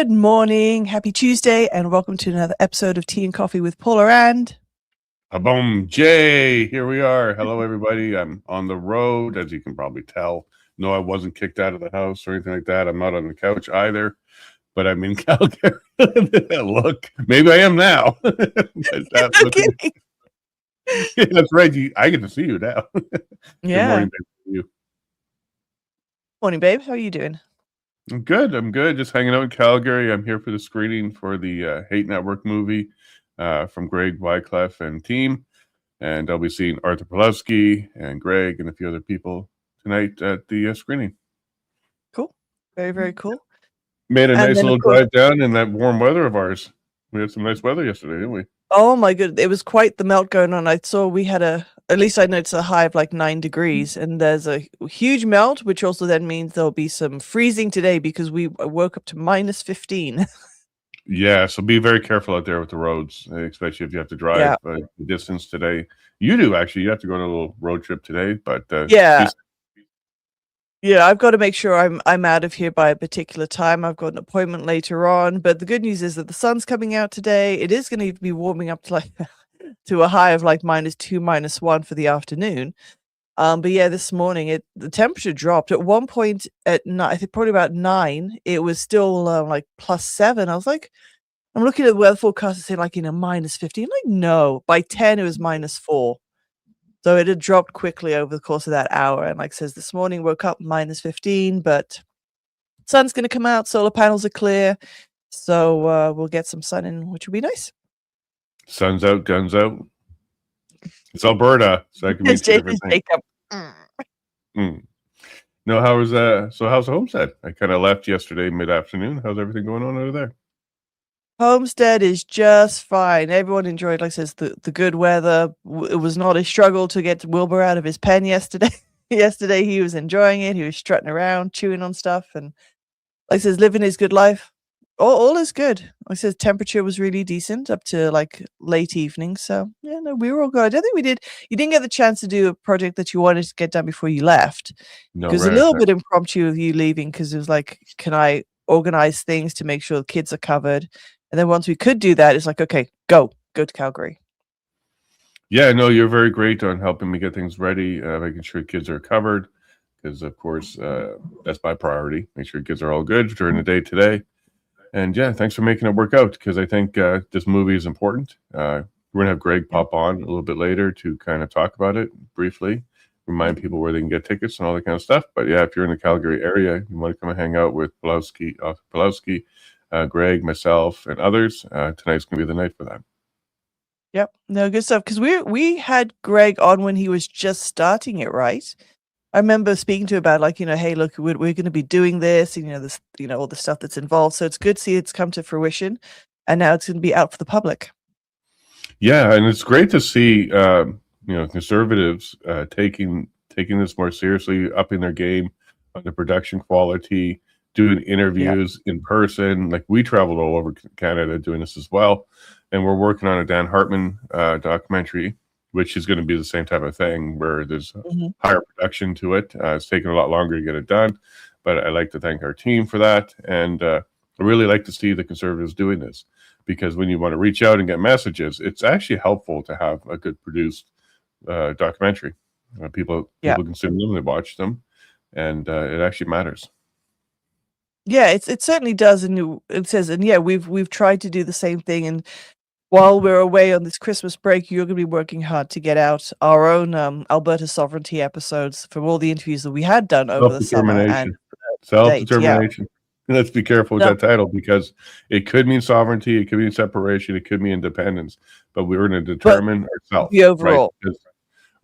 Good morning, happy Tuesday, and welcome to another episode of Tea and Coffee with Paula and Paula Jay. Here we are. Hello, everybody. I'm on the road, as you can probably tell. No, I wasn't kicked out of the house or anything like that. I'm not on the couch either, but I'm in Calgary. Look, maybe I am now. kidding. That's right. I get to see you now. Yeah. Good morning, babe. Morning, babe. How are you doing? I'm good. Just hanging out in Calgary. I'm here for the screening for the Hate Network movie from Greg Wyclef and team. And I'll be seeing Arthur Pawlowski and Greg and a few other people tonight at the screening. Cool. Very, very cool. Made a nice little drive down in that warm weather of ours. We had some nice weather yesterday, didn't we? Oh my goodness. It was quite the melt going on. I saw we had at least I noticed a high of like 9 degrees, and there's a huge melt, which also then means there'll be some freezing today because we woke up to minus 15. Yeah, so be very careful out there with the roads, especially if you have to drive the distance today. You do, actually. You have to go on a little road trip today, but yeah, I've got to make sure I'm out of here by a particular time. I've got an appointment later on, but the good news is that the sun's coming out today. It is going to be warming up to like to a high of like -2, -1 for the afternoon. But yeah, this morning the temperature dropped. At one point at night, I think probably about 9, it was still like +7. I was like, I'm looking at the weather forecast and saying like -15. Like, no, by 10 it was -4. So it had dropped quickly over the course of that hour. And like it says, this morning woke up -15, but sun's going to come out. Solar panels are clear. So we'll get some sun in, which will be nice. Sun's out, guns out. It's Alberta, so I can mean everything. No, how's the homestead? I kind of left yesterday mid-afternoon. How's everything going on over there? Homestead is just fine. Everyone enjoyed, like I says, the good weather. It was not a struggle to get Wilbur out of his pen yesterday. Yesterday he was enjoying it. He was strutting around, chewing on stuff, and like I says, living his good life. All is good. Like I says, temperature was really decent up to like late evening. So yeah, no, we were all good. I don't think we did. You didn't get the chance to do a project that you wanted to get done before you left. No, it was a little bit impromptu of you leaving because it was like, can I organize things to make sure the kids are covered? And then once we could do that, it's like, okay, go to Calgary. Yeah, no, you're very great on helping me get things ready, making sure kids are covered, because of course that's my priority. Make sure kids are all good during the day today. And yeah, thanks for making it work out, because I think this movie is important. We're gonna have Greg pop on a little bit later to kind of talk about it briefly, remind people where they can get tickets and all that kind of stuff. But yeah, if you're in the Calgary area, you want to come and hang out with Pawlowski, Greg, myself, and others, tonight's gonna be the night for that. Yep, no, good stuff. Because we had Greg on when he was just starting it, right? I remember speaking to him about like, hey, look, we're going to be doing this, and this, all the stuff that's involved. So it's good to see it's come to fruition, and now it's going to be out for the public. Yeah, and it's great to see conservatives taking this more seriously, upping their game on the production quality, doing interviews in person. Like, we traveled all over Canada doing this as well, and we're working on a Dan Hartman documentary, which is going to be the same type of thing where there's higher production to it. It's taken a lot longer to get it done, but I like to thank our team for that. And I really like to see the conservatives doing this, because when you want to reach out and get messages, it's actually helpful to have a good produced documentary. People consume them, they watch them, and it actually matters. Yeah, it certainly does, and it says, and yeah, we've tried to do the same thing. And while we're away on this Christmas break, you're going to be working hard to get out our own Alberta sovereignty episodes from all the interviews that we had done over the summer. And Self-determination. Let's be careful with that title, because it could mean sovereignty, it could mean separation, it could mean independence, but we're going to determine ourselves. The overall.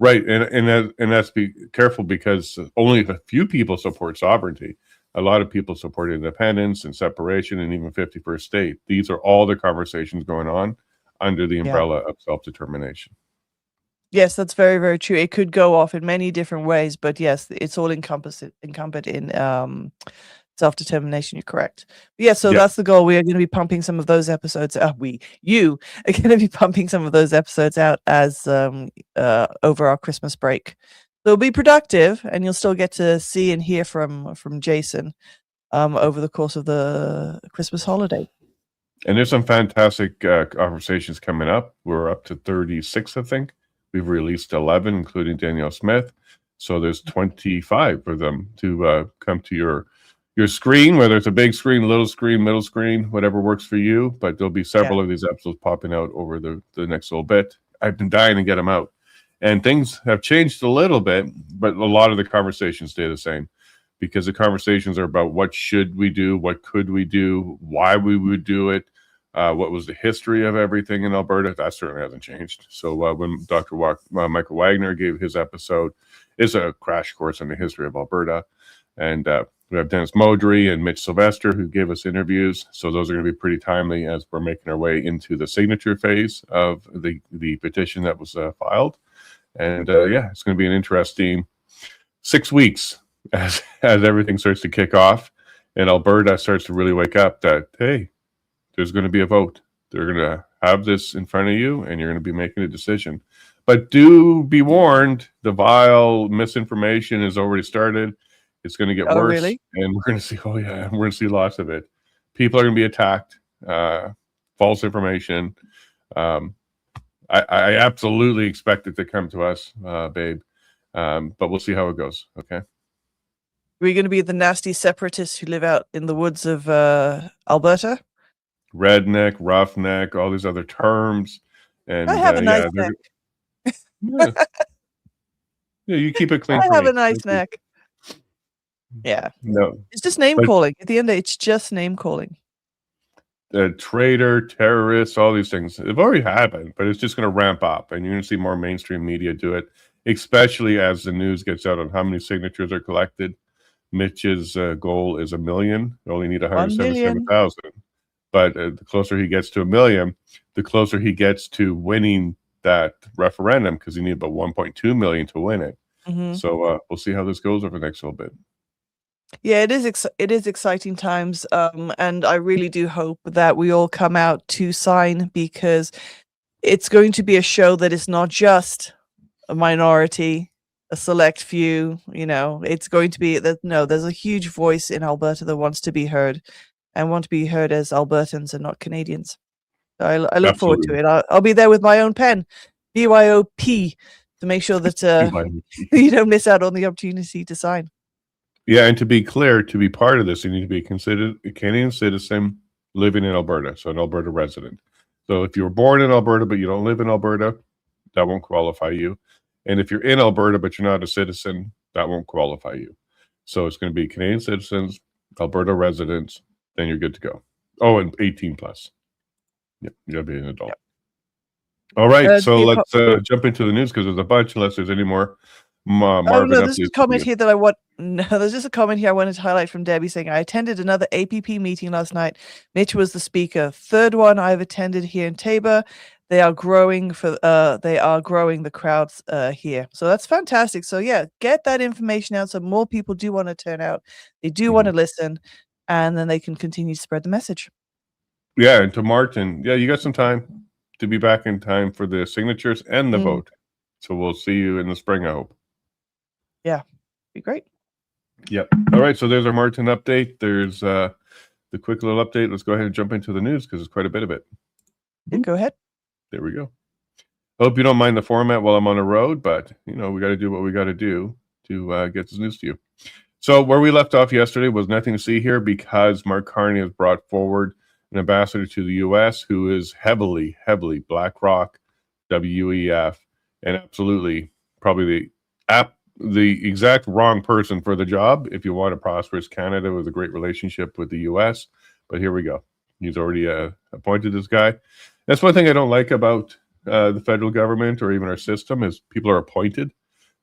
Right, and that's be careful, because only a few people support sovereignty. A lot of people support independence and separation and even 51st state. These are all the conversations going on under the umbrella of self-determination. Yes, that's very, very true. It could go off in many different ways, but yes, it's all encompassed in self-determination. You're correct. But yeah, so that's the goal. We are going to be pumping some of those episodes. You are going to be pumping some of those episodes out as over our Christmas break. So it'll be productive, and you'll still get to see and hear from Jason. over the course of the Christmas holiday. And there's some fantastic conversations coming up. We're up to 36, I think. We've released 11, including Danielle Smith. So there's 25 of them to come to your screen, whether it's a big screen, little screen, middle screen, whatever works for you. But there'll be several of these episodes popping out over the next little bit. I've been dying to get them out. And things have changed a little bit, but a lot of the conversations stay the same, because the conversations are about what should we do, what could we do, why we would do it, what was the history of everything in Alberta. That certainly hasn't changed. So when Dr. Michael Wagner gave his episode, it's a crash course on the history of Alberta. And we have Dennis Modry and Mitch Sylvester who gave us interviews. So those are going to be pretty timely as we're making our way into the signature phase of the petition that was filed. And it's going to be an interesting 6 weeks as everything starts to kick off and Alberta starts to really wake up that, hey, there's going to be a vote. They're going to have this in front of you and you're going to be making a decision. But do be warned, the vile misinformation has already started. It's going to get worse. Really? And we're going to see, we're going to see lots of it. People are going to be attacked. False information. I absolutely expect it to come to us, babe. But we'll see how it goes. Okay. We're going to be the nasty separatists who live out in the woods of Alberta. Redneck, roughneck, all these other terms. And I have a nice neck. Yeah, you keep it clean. I have a nice neck. Yeah. No. It's just name calling. At the end, it's just name calling. Traitor, terrorists, all these things. They've already happened, but it's just going to ramp up. And you're going to see more mainstream media do it, especially as the news gets out on how many signatures are collected. Mitch's goal is 1 million. You only need 177,000. But the closer he gets to 1 million, the closer he gets to winning that referendum, because you need about 1.2 million to win it. Mm-hmm. So we'll see how this goes over the next little bit. Yeah, it is exciting times, and I really do hope that we all come out to sign, because it's going to be a show that is not just a minority, a select few. It's going to be that there's a huge voice in Alberta that wants to be heard, and want to be heard as Albertans and not Canadians. So I look forward to it. I'll be there with my own pen, BYOP, to make sure that you don't miss out on the opportunity to sign. Yeah, and to be clear, to be part of this, you need to be considered a Canadian citizen living in Alberta, so an Alberta resident. So if you were born in Alberta but you don't live in Alberta, that won't qualify you. And if you're in Alberta but you're not a citizen, that won't qualify you. So it's going to be Canadian citizens, Alberta residents, then you're good to go. Oh, and 18 plus. Yep, you got to be an adult. Yep. All right, so let's jump into the news, because there's a bunch, unless there's any more. There's a comment here that I want. No, there's just a comment here I wanted to highlight from Debbie saying, I attended another APP meeting last night. Mitch was the speaker. Third one I've attended here in Tabor. They are growing the crowds here. So that's fantastic. So yeah, get that information out so more people do want to turn out. They do want to listen, and then they can continue to spread the message. Yeah, and to Martin, you got some time to be back in time for the signatures and the vote. So we'll see you in the spring, I hope. Yeah, be great. Yep. All right, so there's our Martin update. There's the quick little update. Let's go ahead and jump into the news, because there's quite a bit of it. Yeah, go ahead. There we go. I hope you don't mind the format while I'm on the road, but we got to do what we got to do to get this news to you. So where we left off yesterday was nothing to see here, because Mark Carney has brought forward an ambassador to the U.S. who is heavily BlackRock, WEF, and absolutely probably the exact wrong person for the job if you want a prosperous Canada with a great relationship with the U.S. But here we go. He's already appointed this guy. That's one thing I don't like about the federal government, or even our system, is people are appointed.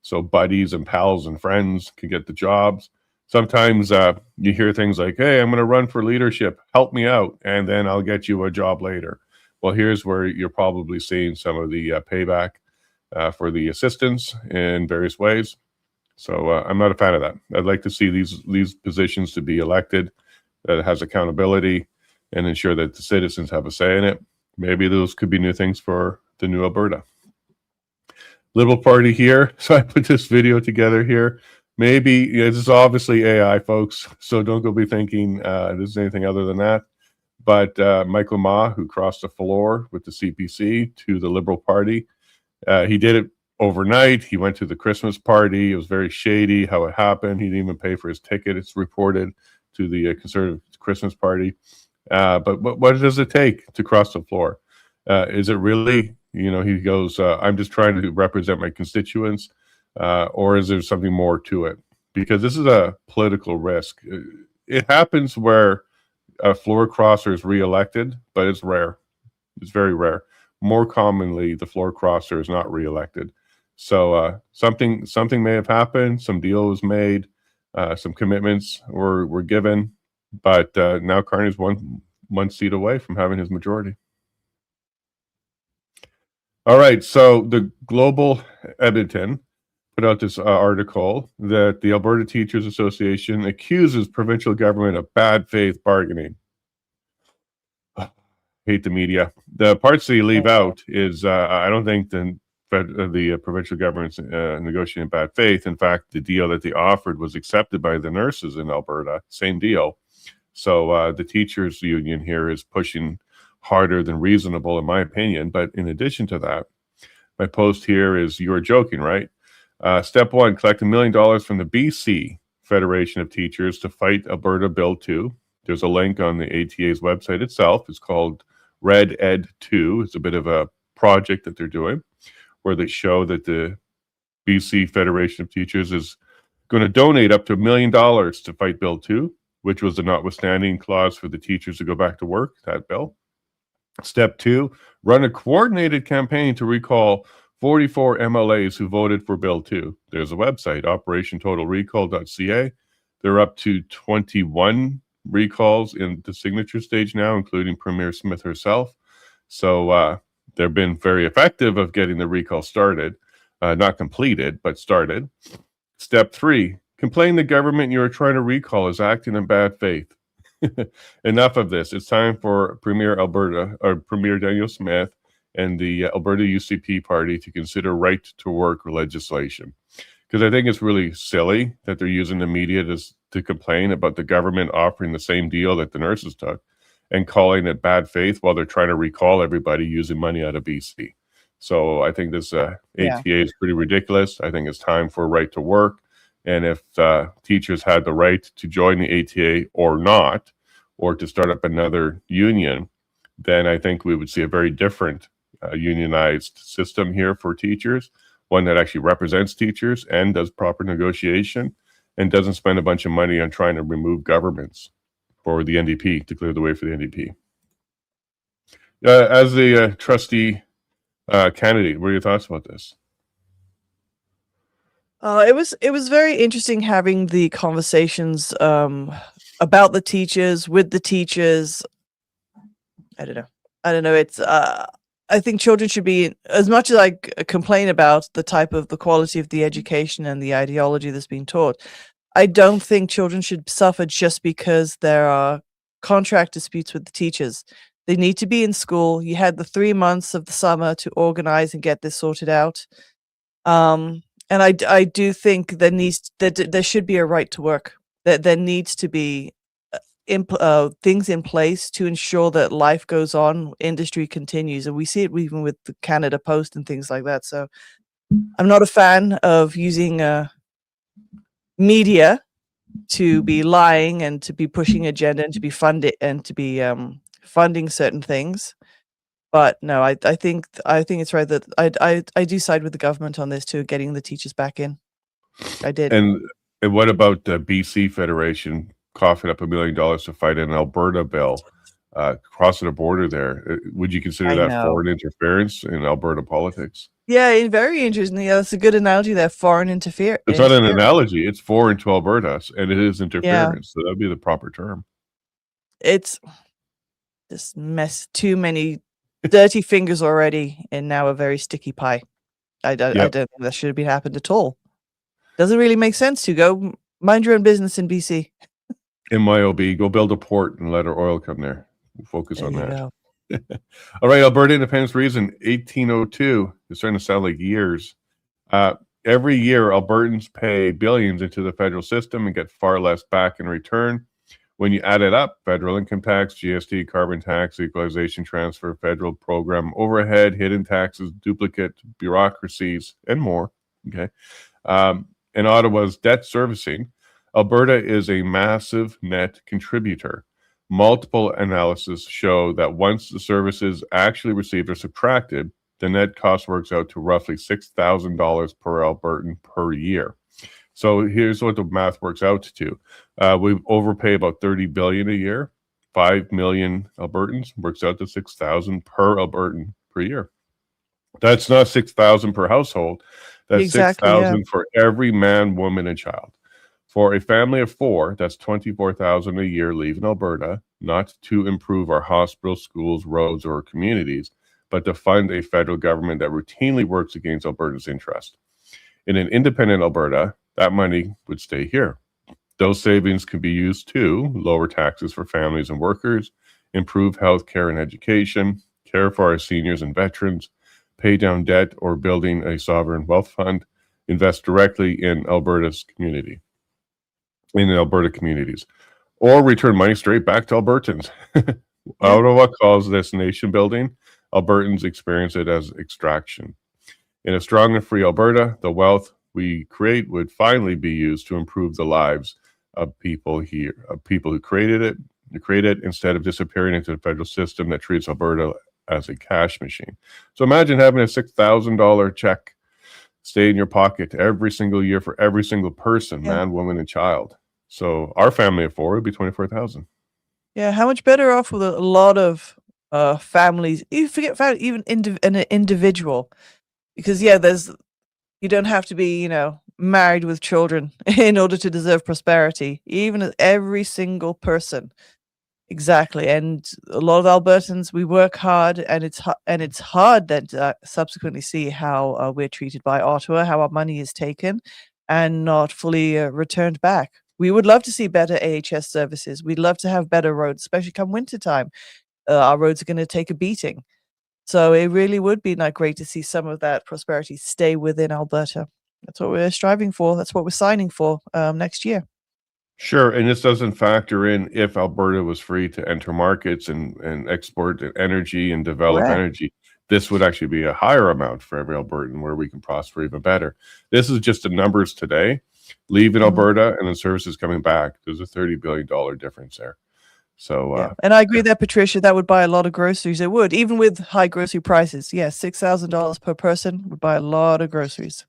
So buddies and pals and friends can get the jobs. Sometimes you hear things like, hey, I'm going to run for leadership. Help me out, and then I'll get you a job later. Well, here's where you're probably seeing some of the payback for the assistance in various ways. So I'm not a fan of that. I'd like to see these positions to be elected, that has accountability, and ensure that the citizens have a say in it. Maybe those could be new things for the new Alberta. Liberal Party here. So I put this video together here Maybe this is obviously AI, folks, so don't go be thinking this is anything other than that. But Michael Ma, who crossed the floor with the CPC to the Liberal Party, he did it overnight. He went to the Christmas party. It was very shady how it happened. He didn't even pay for his ticket. It's reported to the Conservative Christmas party. But what does it take to cross the floor? Is it really, he goes, I'm just trying to represent my constituents, or is there something more to it? Because this is a political risk. It happens where a floor crosser is reelected, but it's rare. It's very rare. More commonly, the floor crosser is not reelected. So something may have happened. Some deal was made. Some commitments were given, but now Carney's one seat away from having his majority. All right, so the Global Edmonton put out this article that the Alberta Teachers Association accuses provincial government of bad faith bargaining. Hate the media. The parts that you leave out is I don't think the provincial government's negotiating in bad faith. In fact, the deal that they offered was accepted by the nurses in Alberta. Same deal. So the teachers union here is pushing harder than reasonable, in my opinion. But in addition to that, my post here is, you are joking, right? Step one, collect $1 million from the BC Federation of Teachers to fight Alberta Bill 2. There's a link on the ATA's website itself. It's called Red Ed 2. It's a bit of a project that they're doing where they show that the BC Federation of Teachers is going to donate up to $1 million to fight Bill 2, which was the notwithstanding clause for the teachers to go back to work, that bill. Step two, run a coordinated campaign to recall 44 MLAs who voted for Bill 2. There's a website, operationtotalrecall.ca. They're up to 21 recalls in the signature stage now, including Premier Smith herself. So they've been very effective of getting the recall started, not completed, but started. Step three, complain the government you are trying to recall is acting in bad faith. Enough of this. It's time for Premier Daniel Smith and the Alberta UCP party to consider right to work legislation. Because I think it's really silly that they're using the media to complain about the government offering the same deal that the nurses took and calling it bad faith while they're trying to recall everybody using money out of BC. So I think this ATA is pretty ridiculous. I think it's time for right to work. And if teachers had the right to join the ATA or not, or to start up another union, then I think we would see a very different unionized system here for teachers, one that actually represents teachers and does proper negotiation and doesn't spend a bunch of money on trying to remove governments for the NDP, to clear the way for the NDP. As the trustee candidate, what are your thoughts about this? It was very interesting having the conversations about the teachers, with the teachers. I don't know. It's I think children should be, as much as I complain about the quality of the education and the ideology that's being taught, I don't think children should suffer just because there are contract disputes with the teachers. They need to be in school. You had the 3 months of the summer to organize and get this sorted out. And I do think there should be a right to work. That there needs to be things in place to ensure that life goes on, industry continues, and we see it even with the Canada Post and things like that. So I'm not a fan of using media to be lying and to be pushing agenda and to be funding certain things. But no, I think it's right that I do side with the government on this too, getting the teachers back in. I did. And what about the BC Federation coughing up $1 million to fight an Alberta bill crossing a border there? Would you consider that foreign interference in Alberta politics? Yeah, very interesting. Yeah, that's a good analogy there. Foreign interference. It's not an analogy. It's foreign to Alberta, and it is interference. So that'd be the proper term. It's this mess. Too many dirty fingers already, and now a very sticky pie. I don't think that should have happened at all. Doesn't really make sense to go mind your own business in BC. MYOB, go build a port and let our oil come there. We'll focus on that. All right, Alberta Independence Reason, 1802. It's starting to sound like years. Every year, Albertans pay billions into the federal system and get far less back in return. When you add it up, federal income tax, GST, carbon tax, equalization transfer, federal program overhead, hidden taxes, duplicate bureaucracies, and more. Okay. And Ottawa's debt servicing, Alberta is a massive net contributor. Multiple analyses show that once the services actually received are subtracted, the net cost works out to roughly $6,000 per Albertan per year. So here's what the math works out to. We overpay about $30 billion a year. 5 million Albertans works out to $6,000 per Albertan per year. That's not $6,000 per household. That's Exactly, $6,000 for every man, woman, and child. For a family of 4, that's $24,000 a year leaving Alberta, not to improve our hospitals, schools, roads, or communities, but to fund a federal government that routinely works against Alberta's interest. In an independent Alberta, that money would stay here. Those savings can be used to lower taxes for families and workers, improve health care and education, care for our seniors and veterans, pay down debt or building a sovereign wealth fund, invest directly in Alberta's community, in the Alberta communities, or return money straight back to Albertans. Ottawa calls this nation building. Albertans experience it as extraction. In a strong and free Alberta, the wealth we create would finally be used to improve the lives of people here, of people who created it, instead of disappearing into the federal system that treats Alberta as a cash machine. So imagine having a $6,000 check stay in your pocket every single year for every single person, man, woman, and child. So our family of 4 would be $24,000. Yeah, how much better off with a lot of families? You forget even an individual, because you don't have to be married with children in order to deserve prosperity. Even every single person. Exactly, and a lot of Albertans, we work hard, and it's hard that subsequently see how we're treated by Ottawa, how our money is taken, and not fully returned back. We would love to see better AHS services. We'd love to have better roads, especially come wintertime. Our roads are going to take a beating, so it really would be great to see some of that prosperity stay within Alberta. That's what we're striving for. That's what we're signing for next year. Sure, and this doesn't factor in if Alberta was free to enter markets and export energy and develop Correct. energy. This would actually be a higher amount for every Albertan where we can prosper even better. This is just the numbers today. Leaving Alberta and the services coming back, there's a $30 billion difference there. So, and I agree that, Patricia, that would buy a lot of groceries. It would, even with high grocery prices. Yeah, $6,000 per person would buy a lot of groceries.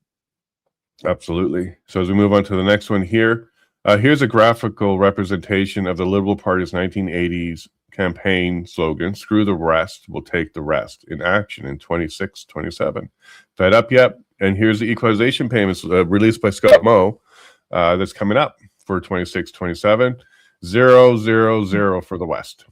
Absolutely. So as we move on to the next one here, here's a graphical representation of the Liberal Party's 1980s campaign slogan, "Screw the rest, we'll take the rest," in action in 26-27. Fed up yet? And here's the equalization payments released by Scott Moe that's coming up for 26-27. 0, 0, 0 for the West.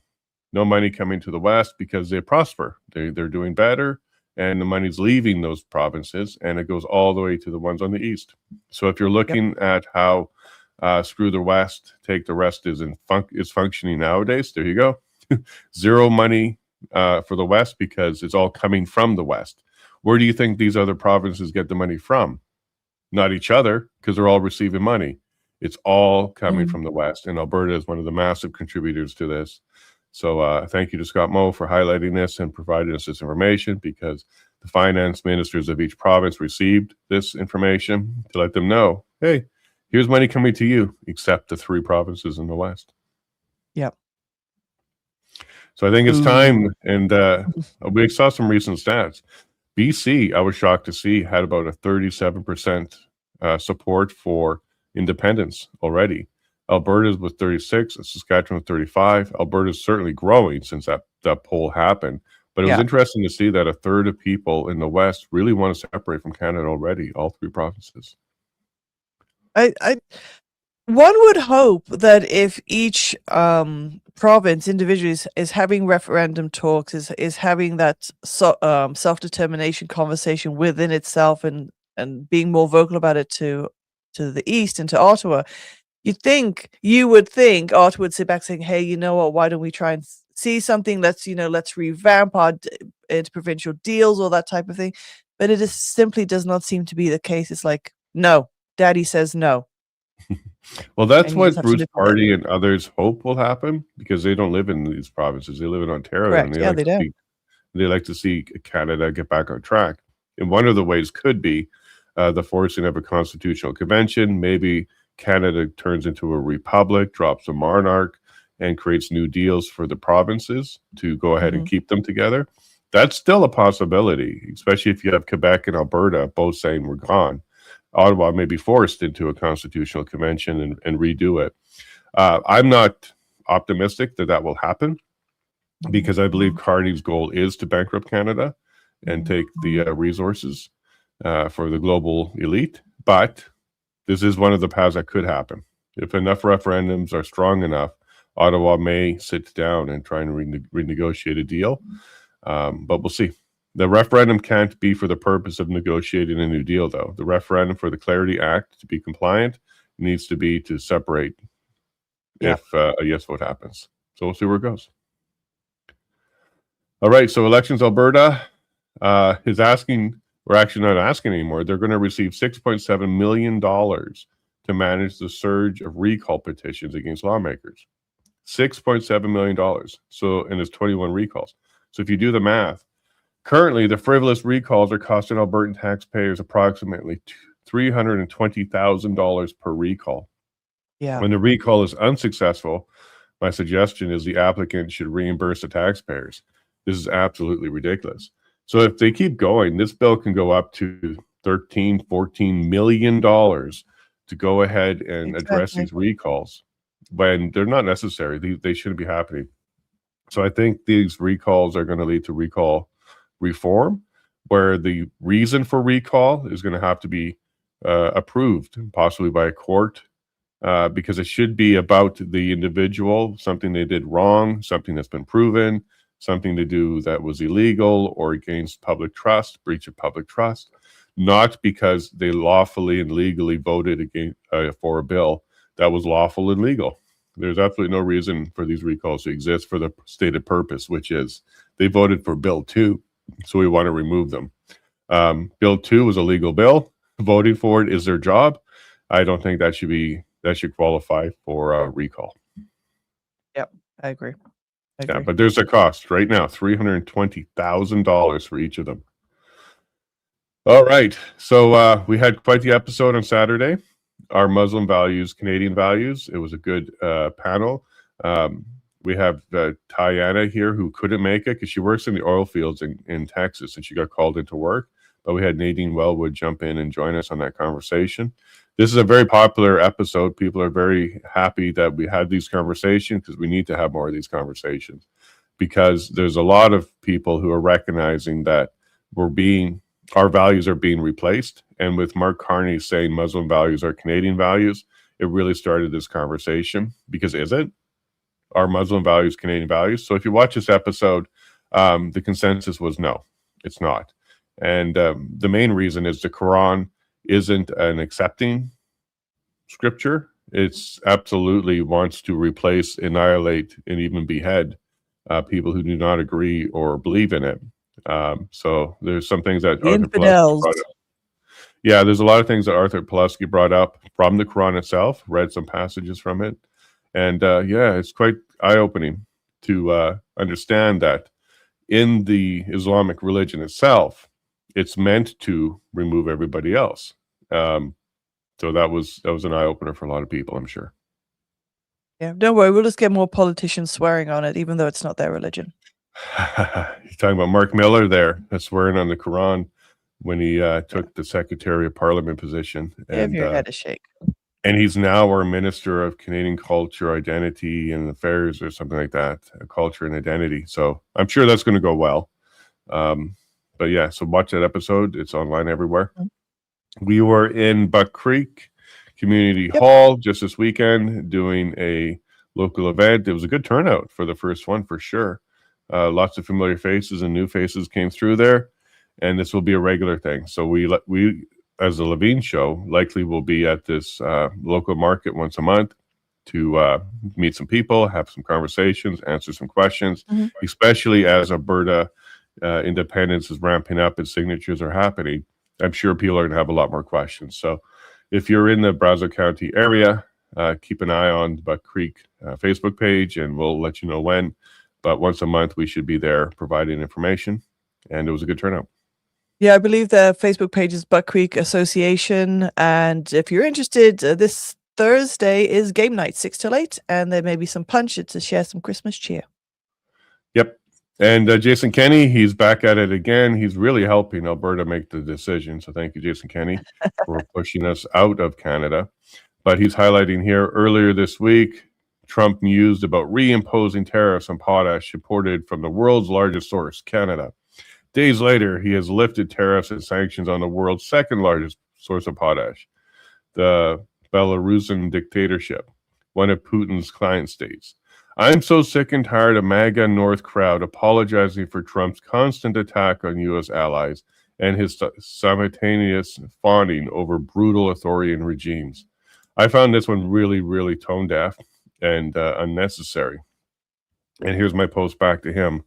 No money coming to the West because they prosper. They're doing better, and the money's leaving those provinces, and it goes all the way to the ones on the East. So if you're looking at how screw the West, take the rest is functioning nowadays, there you go. Zero money for the West because it's all coming from the West. Where do you think these other provinces get the money from? Not each other, because they're all receiving money. It's all coming from the West, and Alberta is one of the massive contributors to this. So thank you to Scott Moe for highlighting this and providing us this information, because the finance ministers of each province received this information to let them know, hey, here's money coming to you, except the 3 provinces in the West. Yep. So I think it's time, and we saw some recent stats. BC, I was shocked to see, had about a 37% support for independence already. Alberta's with 36, Saskatchewan with 35. Alberta's certainly growing since that poll happened. But it was interesting to see that a third of people in the West really want to separate from Canada already, all 3 provinces. One would hope that if each province individually is having referendum talks, is having that self-determination conversation within itself, and being more vocal about it to the East and to Ottawa, you would think Ottawa would sit back saying, hey, you know what, why don't we try and see something? Let's revamp our interprovincial deals or that type of thing. But it simply does not seem to be the case. It's like, No, Daddy says no. Well, that's And you just what have to Bruce live with it. Party and others hope will happen because they don't live in these provinces. They live in Ontario, and Correct. Yeah, they do. they like to see Canada get back on track. And one of the ways could be the forcing of a constitutional convention. Maybe Canada turns into a republic, drops a monarch, and creates new deals for the provinces to go ahead and keep them together. That's still a possibility, especially if you have Quebec and Alberta both saying we're gone. Ottawa may be forced into a constitutional convention and redo it. I'm not optimistic that that will happen because I believe Carney's goal is to bankrupt Canada and take the resources for the global elite. But this is one of the paths that could happen. If enough referendums are strong enough, Ottawa may sit down and try and renegotiate a deal. But we'll see. The referendum can't be for the purpose of negotiating a new deal, though. The referendum for the Clarity Act to be compliant needs to be to separate if a yes vote happens. So we'll see where it goes. All right, so Elections Alberta is asking, we're actually not asking anymore. They're going to receive $6.7 million to manage the surge of recall petitions against lawmakers. $6.7 million. So, and there's 21 recalls. So if you do the math, currently the frivolous recalls are costing Albertan taxpayers approximately $320,000 per recall. Yeah. When the recall is unsuccessful, my suggestion is the applicant should reimburse the taxpayers. This is absolutely ridiculous. So if they keep going, this bill can go up to $13, $14 million to go ahead and address these recalls when they're not necessary. They shouldn't be happening. So I think these recalls are going to lead to recall reform, where the reason for recall is going to have to be approved, possibly by a court, because it should be about the individual, something they did wrong, something that's been proven, something to do that was illegal or against public trust, breach of public trust, not because they lawfully and legally voted against, for a bill that was lawful and legal. There's absolutely no reason for these recalls to exist for the stated purpose, which is they voted for Bill 2, so we want to remove them. Bill 2 was a legal bill. Voting for it is their job. I don't think that should qualify for a recall. Yep, I agree. Yeah, but there's a cost right now, $320,000 for each of them. All right, so we had quite the episode on Saturday. Our Muslim values, Canadian values. It was a good panel. We have Tiana here who couldn't make it because she works in the oil fields in Texas and she got called into work. But we had Nadine Wellwood jump in and join us on that conversation. This is a very popular episode. People are very happy that we had these conversations because we need to have more of these conversations because there's a lot of people who are recognizing that our values are being replaced. And with Mark Carney saying Muslim values are Canadian values, it really started this conversation because is it? Are Muslim values Canadian values? So if you watch this episode, the consensus was no, it's not. And the main reason is the Quran isn't an accepting scripture. It's absolutely wants to replace, annihilate, and even behead people who do not agree or believe in it. So there's some things that Arthur Pulaski brought up. Yeah, there's a lot of things that Arthur Pulaski brought up from the Quran itself, read some passages from it. And yeah, it's quite eye-opening to understand that in the Islamic religion itself, it's meant to remove everybody else. So that was an eye-opener for a lot of people, I'm sure. Yeah, don't worry, we'll just get more politicians swearing on it, even though it's not their religion. You're talking about Mark Miller there, swearing on the Quran when he took the Secretary of Parliament position. Give your head a shake. And he's now our Minister of Canadian Culture, Identity and Affairs or something like that, Culture and Identity. So I'm sure that's going to go well. But yeah, so watch that episode. It's online everywhere. We were in Buck Creek Community Hall just this weekend doing a local event. It was a good turnout for the first one for sure. Lots of familiar faces and new faces came through there. And this will be a regular thing. So we as the Levine Show, likely will be at this local market once a month to meet some people, have some conversations, answer some questions, especially as Alberta independence is ramping up and signatures are happening. I'm sure people are going to have a lot more questions. So If you're in the Brazo County area, keep an eye on the Buck Creek Facebook page, and we'll let you know when. But once a month, we should be there providing information, and it was a good turnout. Yeah, I believe the Facebook page is Buck Creek Association, and if you're interested, this Thursday is game night, 6 till 8, and there may be some punch to share some Christmas cheer. Yep. And Jason Kenney, he's back at it again. He's really helping Alberta make the decision. So thank you, Jason Kenney, for pushing us out of Canada. But he's highlighting here earlier this week, Trump mused about reimposing tariffs on potash imported from the world's largest source, Canada. Days later, he has lifted tariffs and sanctions on the world's second largest source of potash, the Belarusian dictatorship, one of Putin's client states. I'm so sick and tired of MAGA North crowd apologizing for Trump's constant attack on U.S. allies and his simultaneous fawning over brutal authoritarian regimes. I found this one really, really tone deaf and unnecessary. And here's my post back to him.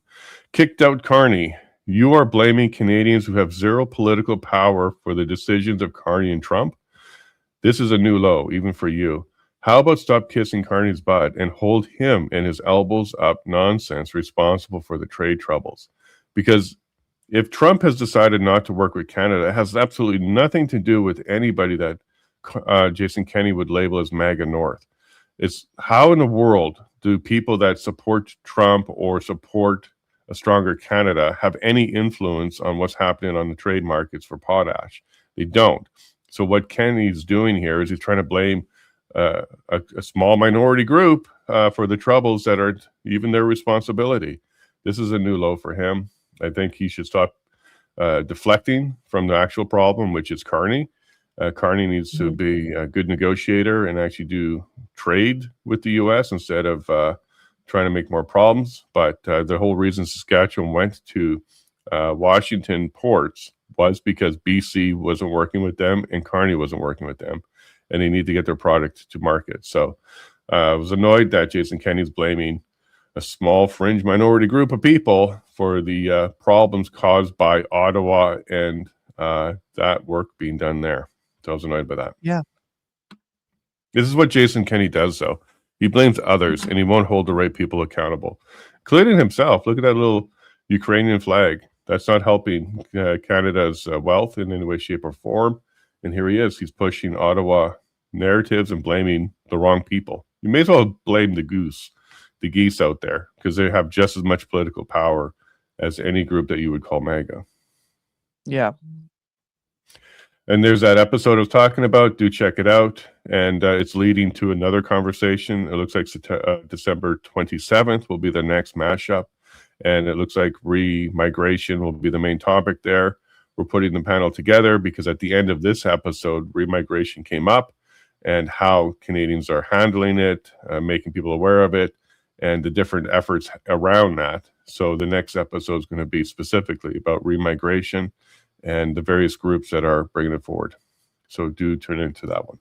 Kicked out Carney. You are blaming Canadians who have zero political power for the decisions of Carney and Trump? This is a new low, even for you. How about stop kissing Carney's butt and hold him and his elbows up nonsense responsible for the trade troubles? Because if Trump has decided not to work with Canada, it has absolutely nothing to do with anybody that Jason Kenney would label as MAGA North. It's how in the world do people that support Trump or support a stronger Canada have any influence on what's happening on the trade markets for potash? They don't. So what Kenney's doing here is he's trying to blame a small minority group for the troubles that are even their responsibility. This is a new low for him. I think he should stop deflecting from the actual problem, which is Carney. Carney needs to be a good negotiator and actually do trade with the U.S. instead of trying to make more problems. But the whole reason Saskatchewan went to Washington ports was because BC wasn't working with them and Carney wasn't working with them, and they need to get their product to market. So I was annoyed that Jason Kenney's blaming a small fringe minority group of people for the problems caused by Ottawa and that work being done there. So I was annoyed by that. Yeah. This is what Jason Kenney does, though. He blames others, and he won't hold the right people accountable, including himself. Look at that little Ukrainian flag. That's not helping Canada's wealth in any way, shape, or form. And here he is. He's pushing Ottawa narratives and blaming the wrong people. You may as well blame the geese out there, because they have just as much political power as any group that you would call MAGA. Yeah. And there's that episode I was talking about. Do check it out. And it's leading to another conversation. It looks like December 27th will be the next mashup. And it looks like re-migration will be the main topic there. We're putting the panel together because at the end of this episode, re-migration came up and how Canadians are handling it, making people aware of it, and the different efforts around that. So the next episode is going to be specifically about re-migration and the various groups that are bringing it forward. So do tune into that one.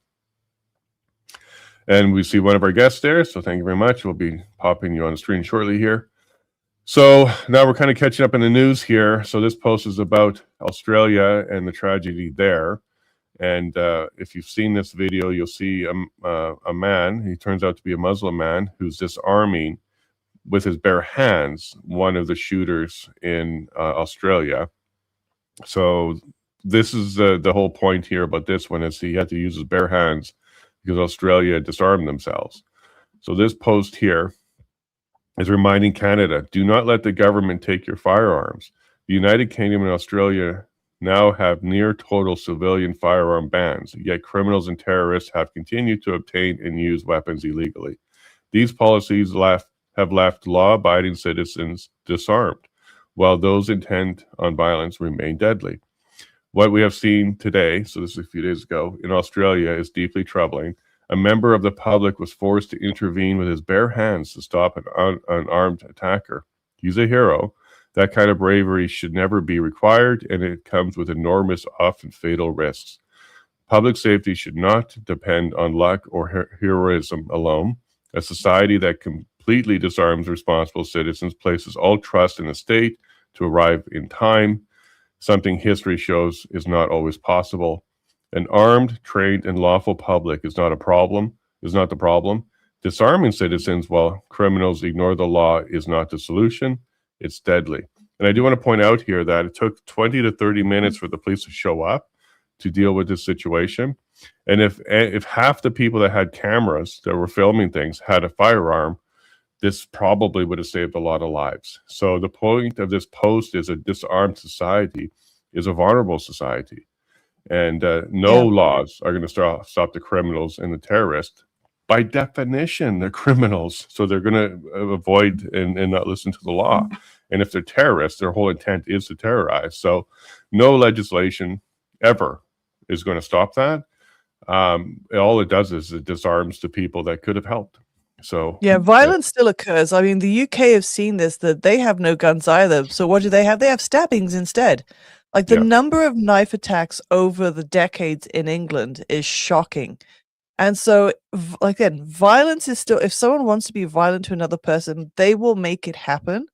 And we see one of our guests there, so thank you very much. We'll be popping you on the screen shortly here. So now we're kind of catching up in the news here. So this post is about Australia and the tragedy there. And if you've seen this video, you'll see a man, he turns out to be a Muslim man, who's disarming with his bare hands one of the shooters in Australia. So this is the whole point here about this one, is he had to use his bare hands because Australia disarmed themselves. So this post here is reminding Canada, do not let the government take your firearms. The United Kingdom and Australia now have near total civilian firearm bans, yet criminals and terrorists have continued to obtain and use weapons illegally. These policies have left law-abiding citizens disarmed, while those intent on violence remain deadly. What we have seen today, so this is a few days ago, in Australia is deeply troubling. A member of the public was forced to intervene with his bare hands to stop an unarmed attacker. He's a hero. That kind of bravery should never be required, and it comes with enormous, often fatal risks. Public safety should not depend on luck or heroism alone. A society that completely disarms responsible citizens places all trust in the state to arrive in time, something history shows is not always possible. An armed, trained, and lawful public is not the problem. Disarming citizens while criminals ignore the law is not the solution. It's deadly. And I do want to point out here that it took 20 to 30 minutes for the police to show up to deal with this situation. And if half the people that had cameras that were filming things had a firearm, this probably would have saved a lot of lives. So the point of this post is a disarmed society is a vulnerable society. And no laws are going to stop the criminals and the terrorists. By definition, they're criminals. So they're going to avoid and not listen to the law. And if they're terrorists, their whole intent is to terrorize. So no legislation ever is going to stop that. All it does is it disarms the people that could have helped. So yeah, violence still occurs. I mean, the UK have seen this, that they have no guns either. So what do? They have stabbings instead. Like the number of knife attacks over the decades in England is shocking. And so, like then, violence is still, if someone wants to be violent to another person, they will make it happen.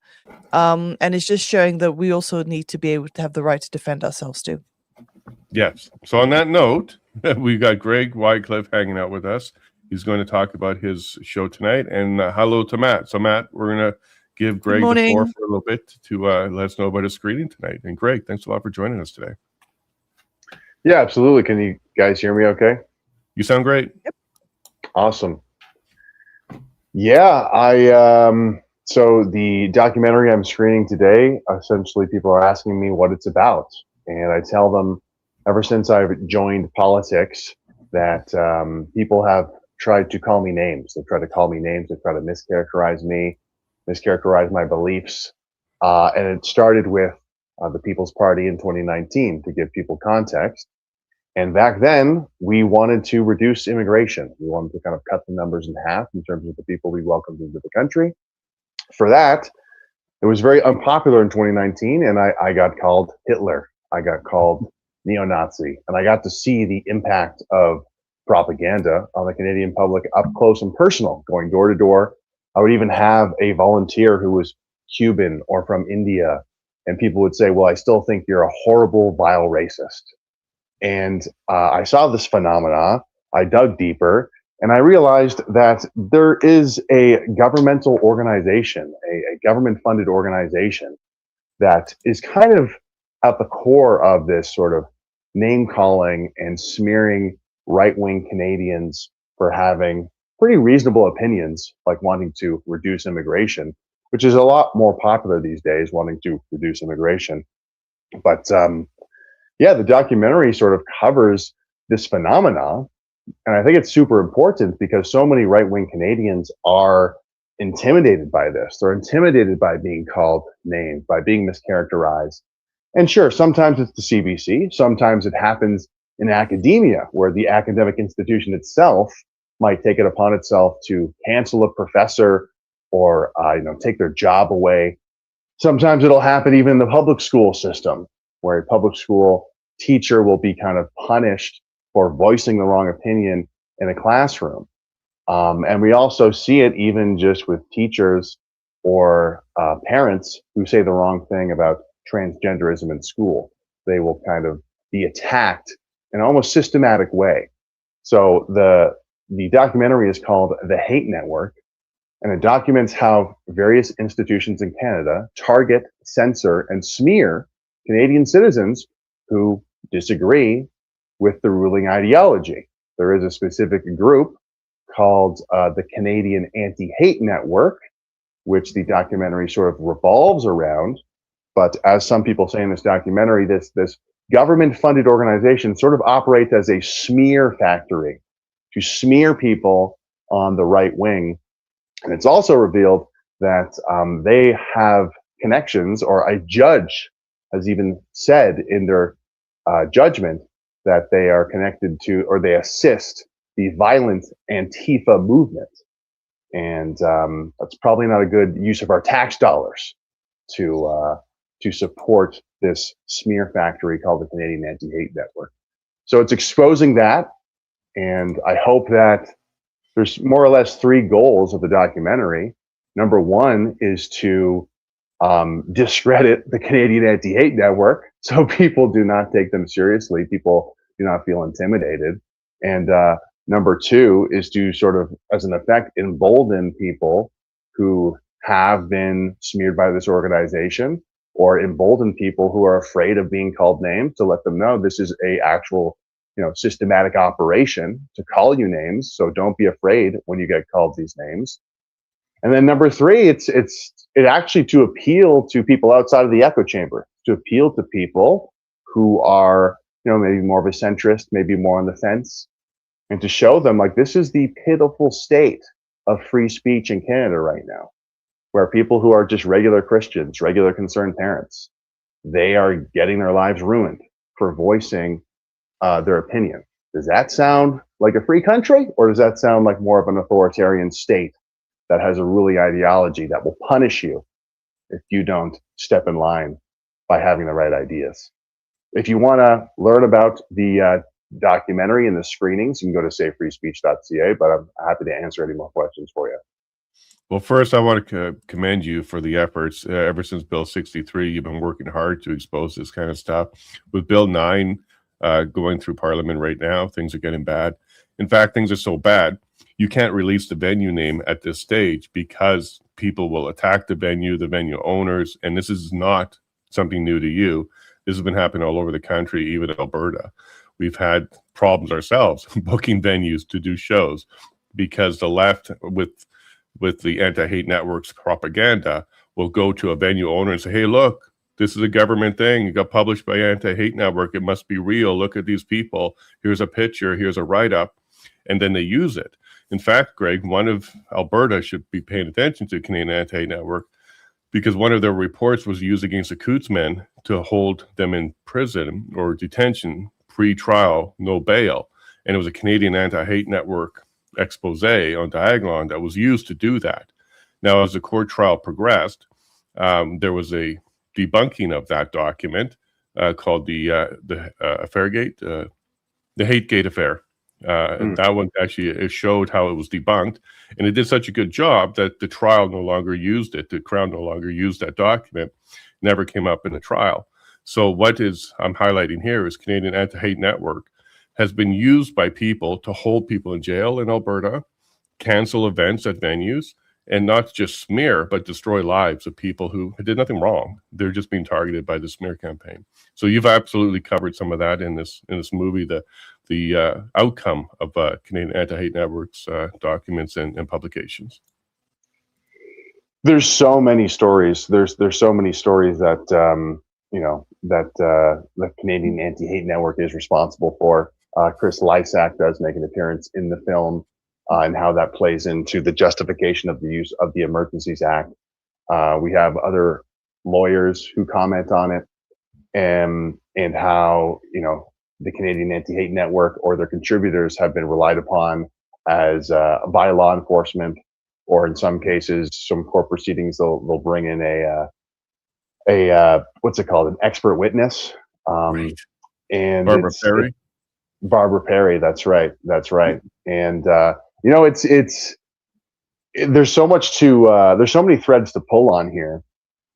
And it's just showing that we also need to be able to have the right to defend ourselves too. Yes. So on that note, we got Greg Wycliffe hanging out with us. He's going to talk about his show tonight. And hello to Matt. So Matt, we're going to give Greg the floor for a little bit to let us know about his screening tonight. And Greg, thanks a lot for joining us today. Yeah, absolutely. Can you guys hear me okay? You sound great. Yep. Awesome. Yeah, so the documentary I'm screening today, essentially people are asking me what it's about. And I tell them ever since I've joined politics that people have tried to call me names. They've tried to call me names. They've tried to mischaracterize me, mischaracterize my beliefs. And it started with the People's Party in 2019, to give people context. And back then, we wanted to reduce immigration. We wanted to kind of cut the numbers in half in terms of the people we welcomed into the country. For that, it was very unpopular in 2019, and I got called Hitler. I got called neo-Nazi, and I got to see the impact of propaganda on the Canadian public up close and personal, going door to door. I would even have a volunteer who was Cuban or from India, and people would say, well, I still think you're a horrible, vile racist. And I saw this phenomena, I dug deeper, and I realized that there is a governmental organization, a government-funded organization that is kind of at the core of this sort of name-calling and smearing right-wing Canadians for having pretty reasonable opinions, like wanting to reduce immigration, which is a lot more popular these days, wanting to reduce immigration. But yeah, the documentary sort of covers this phenomena. And I think it's super important because so many right-wing Canadians are intimidated by this. They're intimidated by being called names, by being mischaracterized. And sure, sometimes it's the CBC. Sometimes it happens in academia, where the academic institution itself might take it upon itself to cancel a professor or take their job away. Sometimes it'll happen even in the public school system, where a public school teacher will be kind of punished for voicing the wrong opinion in a classroom. And we also see it even just with teachers or parents who say the wrong thing about transgenderism in school. They will kind of be attacked in an almost systematic way. So the documentary is called The Hate Network, and it documents how various institutions in Canada target, censor, and smear Canadian citizens who disagree with the ruling ideology. There is a specific group called the Canadian Anti-Hate Network, which the documentary sort of revolves around. But as some people say in this documentary, this government-funded organization sort of operates as a smear factory to smear people on the right wing. And it's also revealed that they have connections, or a judge has even said in their judgment that they are connected to, or they assist the violent Antifa movement. And that's probably not a good use of our tax dollars to support this smear factory called the Canadian Anti-Hate Network. So it's exposing that, and I hope that there's more or less three goals of the documentary. Number one is to discredit the Canadian Anti-Hate Network, so people do not take them seriously. People, do not feel intimidated. And number two is to sort of, as an effect, embolden people who have been smeared by this organization, or embolden people who are afraid of being called names, to let them know this is a actual, systematic operation to call you names. So don't be afraid when you get called these names. And then number three, it's actually to appeal to people outside of the echo chamber, to appeal to people who are, maybe more of a centrist, maybe more on the fence, and to show them, like, this is the pitiful state of free speech in Canada right now, where people who are just regular Christians, regular concerned parents, they are getting their lives ruined for voicing their opinion. Does that sound like a free country, or does that sound like more of an authoritarian state that has a ruling ideology that will punish you if you don't step in line by having the right ideas? If you want to learn about the documentary and the screenings, you can go to savefreespeech.ca, but I'm happy to answer any more questions for you. Well, first, I want to commend you for the efforts. Ever since Bill 63, you've been working hard to expose this kind of stuff. With Bill 9 going through Parliament right now, things are getting bad. In fact, things are so bad, you can't release the venue name at this stage because people will attack the venue owners, and this is not something new to you. This has been happening all over the country, even in Alberta. We've had problems ourselves booking venues to do shows because the left, with the anti-hate network's propaganda, will go to a venue owner and say, hey, look, this is a government thing. It got published by Anti-Hate Network. It must be real. Look at these people. Here's a picture. Here's a write-up. And then they use it. In fact, Greg, one of Alberta should be paying attention to Canadian Anti-Hate Network, because one of their reports was used against the Coots men to hold them in prison or detention, pre-trial, no bail. And it was a Canadian Anti-Hate Network expose on Diagolon that was used to do that. Now, as the court trial progressed, there was a debunking of that document called the Affairgate, the Hategate Affair. And that one actually, it showed how it was debunked, and it did such a good job that the trial no longer used it. The Crown no longer used that document, never came up in the trial. So what I'm highlighting here is Canadian Anti-Hate Network has been used by people to hold people in jail in Alberta, cancel events at venues, and not just smear, but destroy lives of people who did nothing wrong. They're just being targeted by the smear campaign. So you've absolutely covered some of that in this movie, the outcome of Canadian Anti-Hate Network's documents and publications. There's so many stories. There's so many stories that the Canadian Anti-Hate Network is responsible for. Chris Lysak does make an appearance in the film, and how that plays into the justification of the use of the Emergencies Act. We have other lawyers who comment on it, and how the Canadian Anti-Hate Network or their contributors have been relied upon as by law enforcement, or in some cases, some court proceedings, they'll bring in a what's it called, an expert witness. Right. And Barbara Perry. Barbara Perry, that's right. And there's so much there's so many threads to pull on here,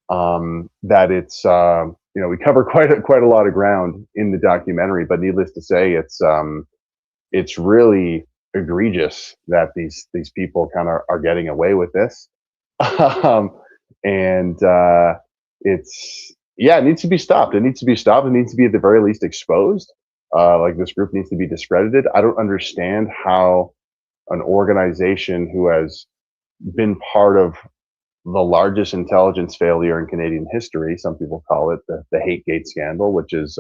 that it's we cover quite a lot of ground in the documentary. But needless to say, it's really egregious that these people kind of are getting away with this, and it needs to be stopped. It needs to be stopped. It needs to be at the very least exposed. Like, this group needs to be discredited. I don't understand how an organization who has been part of the largest intelligence failure in Canadian history, some people call it the Hategate scandal, which is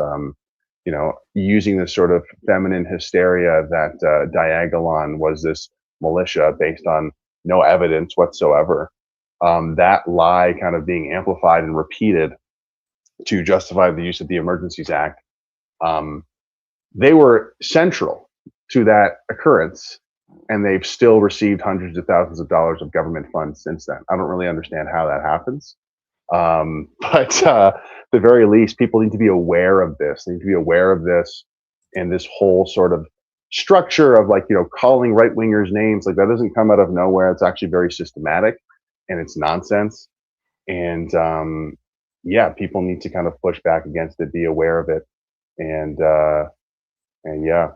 using this sort of feminine hysteria that Diagolon was this militia based on no evidence whatsoever. That lie kind of being amplified and repeated to justify the use of the Emergencies Act. They were central to that occurrence, and they've still received hundreds of thousands of dollars of government funds since then. I don't really understand how that happens. But at the very least, people need to be aware of this. They need to be aware of this, and this whole sort of structure of, like, calling right-wingers names. Like, that doesn't come out of nowhere. It's actually very systematic, and it's nonsense. And people need to kind of push back against it, be aware of it, and And yeah,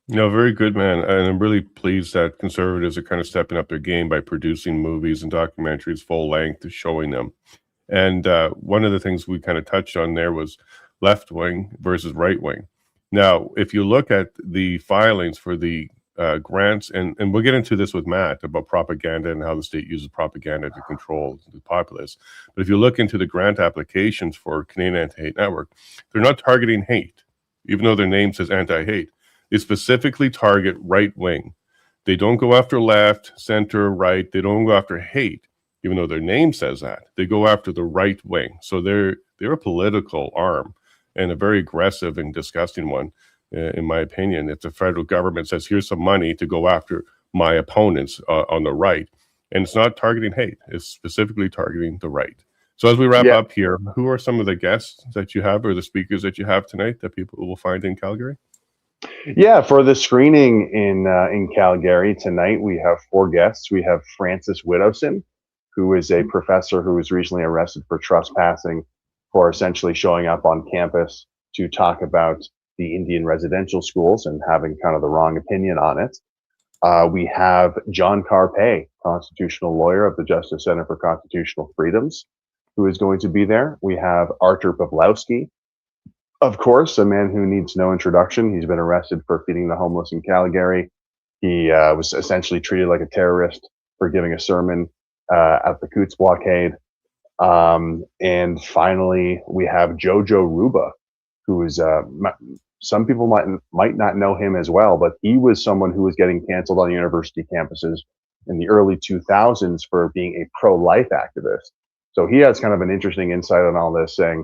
No, very good, man. And I'm really pleased that conservatives are kind of stepping up their game by producing movies and documentaries full length, showing them. And one of the things we kind of touched on there was left wing versus right wing. Now, if you look at the filings for the grants, and we'll get into this with Matt about propaganda and how the state uses propaganda to control the populace. But if you look into the grant applications for Canadian Anti-Hate Network, they're not targeting hate, even though their name says anti-hate. They specifically target right wing. They don't go after left, center, right. They don't go after hate, even though their name says that. They go after the right wing. So they're a political arm, and a very aggressive and disgusting one, in my opinion. If the federal government says, here's some money to go after my opponents on the right, and it's not targeting hate, it's specifically targeting the right. So as we wrap up here, who are some of the guests that you have or the speakers that you have tonight that people will find in Calgary? Yeah, for the screening in Calgary tonight, we have 4 guests. We have Francis Widowson, who is a professor who was recently arrested for trespassing, for essentially showing up on campus to talk about the Indian residential schools and having kind of the wrong opinion on it. We have John Carpay, constitutional lawyer of the Justice Center for Constitutional Freedoms, who is going to be there. We have Artur Pawlowski, of course, a man who needs no introduction. He's been arrested for feeding the homeless in Calgary. He was essentially treated like a terrorist for giving a sermon at the Coots blockade. And finally, we have Jojo Ruba, who is some people might not know him as well, but he was someone who was getting canceled on university campuses in the early 2000s for being a pro-life activist. So he has kind of an interesting insight on all this, saying,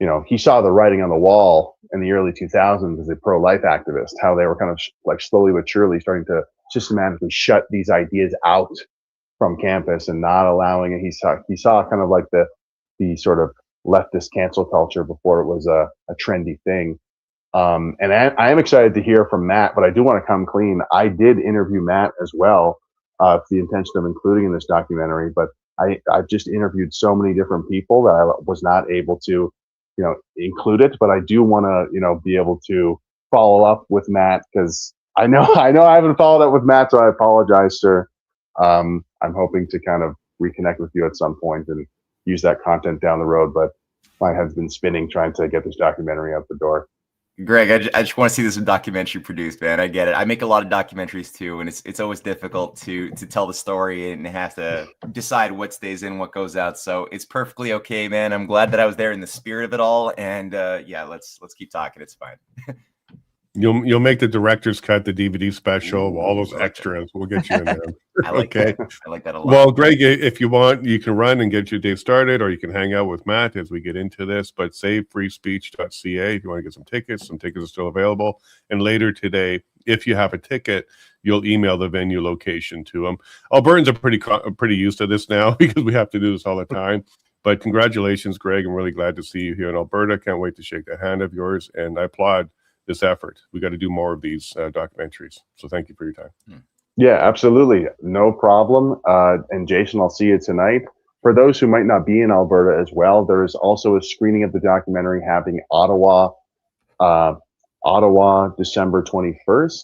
you know, he saw the writing on the wall in the early 2000s as a pro-life activist, how they were kind of like slowly but surely starting to systematically shut these ideas out from campus and not allowing it. He saw kind of like the sort of leftist cancel culture before it was a trendy thing. And I am excited to hear from Matt, but I do want to come clean. I did interview Matt as well, with the intention of including in this documentary, but I've just interviewed so many different people that I was not able to, you know, include it. But I do want to, you know, be able to follow up with Matt, because I know I haven't followed up with Matt, so I apologize, sir. I'm hoping to kind of reconnect with you at some point and use that content down the road, but my head's been spinning trying to get this documentary out the door. Greg, I just want to see this documentary produced, man. I get it. I make a lot of documentaries too, and it's always difficult to tell the story and have to decide what stays in, what goes out. So it's perfectly okay, man. I'm glad that I was there in the spirit of it all, and yeah, let's keep talking. It's fine. You'll make the director's cut, the DVD special, all those extras. We'll get you in there. I like okay. That. I like that a lot. Well, Greg, if you want, you can run and get your day started, or you can hang out with Matt as we get into this. But savefreespeech.ca if you want to get some tickets. Some tickets are still available. And later today, if you have a ticket, you'll email the venue location to them. Albertans are pretty used to this now because we have to do this all the time. But congratulations, Greg. I'm really glad to see you here in Alberta. Can't wait to shake the hand of yours, and I applaud this effort. We got to do more of these documentaries. So thank you for your time. Yeah, absolutely. No problem. And Jason, I'll see you tonight. For those who might not be in Alberta as well, there is also a screening of the documentary happening in Ottawa, December 21st.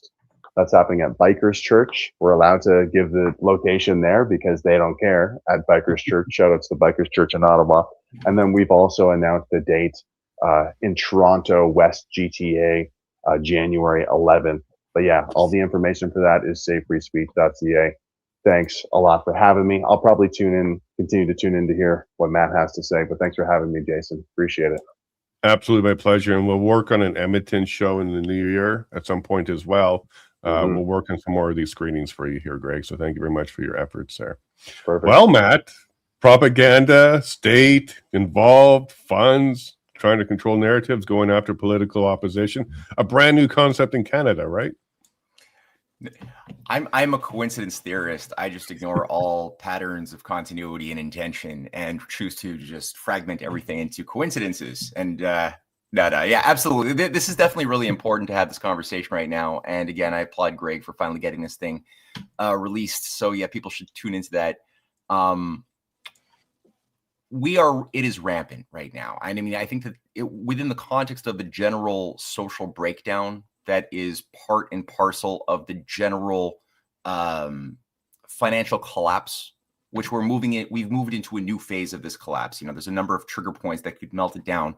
That's happening at Bikers Church. We're allowed to give the location there because they don't care at Bikers Church. Shout out to the Bikers Church in Ottawa. And then we've also announced the date in Toronto, West GTA, January 11th. But yeah, all the information for that is savefreespeech.ca. Thanks a lot for having me. I'll probably continue to tune in to hear what Matt has to say. But thanks for having me, Jason. Appreciate it. Absolutely, my pleasure. And we'll work on an Edmonton show in the new year at some point as well. We'll work on some more of these screenings for you here, Greg. So thank you very much for your efforts there. Perfect. Well, Matt, propaganda, state, involved, funds, trying to control narratives, going after political opposition, a brand new concept in Canada, right? I'm a coincidence theorist. I just ignore all patterns of continuity and intention and choose to just fragment everything into coincidences. And yeah, absolutely. This is definitely really important to have this conversation right now. And again, I applaud Greg for finally getting this thing released. So yeah, people should tune into that. it is rampant right now. I mean, I think that within the context of the general social breakdown that is part and parcel of the general financial collapse, which we've moved into a new phase of this collapse. There's a number of trigger points that could melt it down.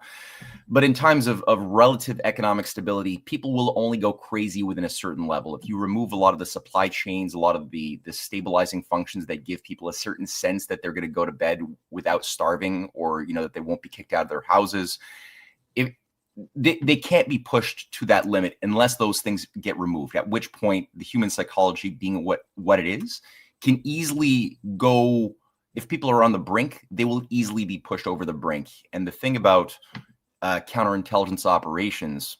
But in times of relative economic stability, people will only go crazy within a certain level. If you remove a lot of the supply chains, a lot of the stabilizing functions that give people a certain sense that they're going to go to bed without starving, or, that they won't be kicked out of their houses, they can't be pushed to that limit unless those things get removed, at which point the human psychology, being what it is, can easily go. If people are on the brink, they will easily be pushed over the brink. And the thing about counterintelligence operations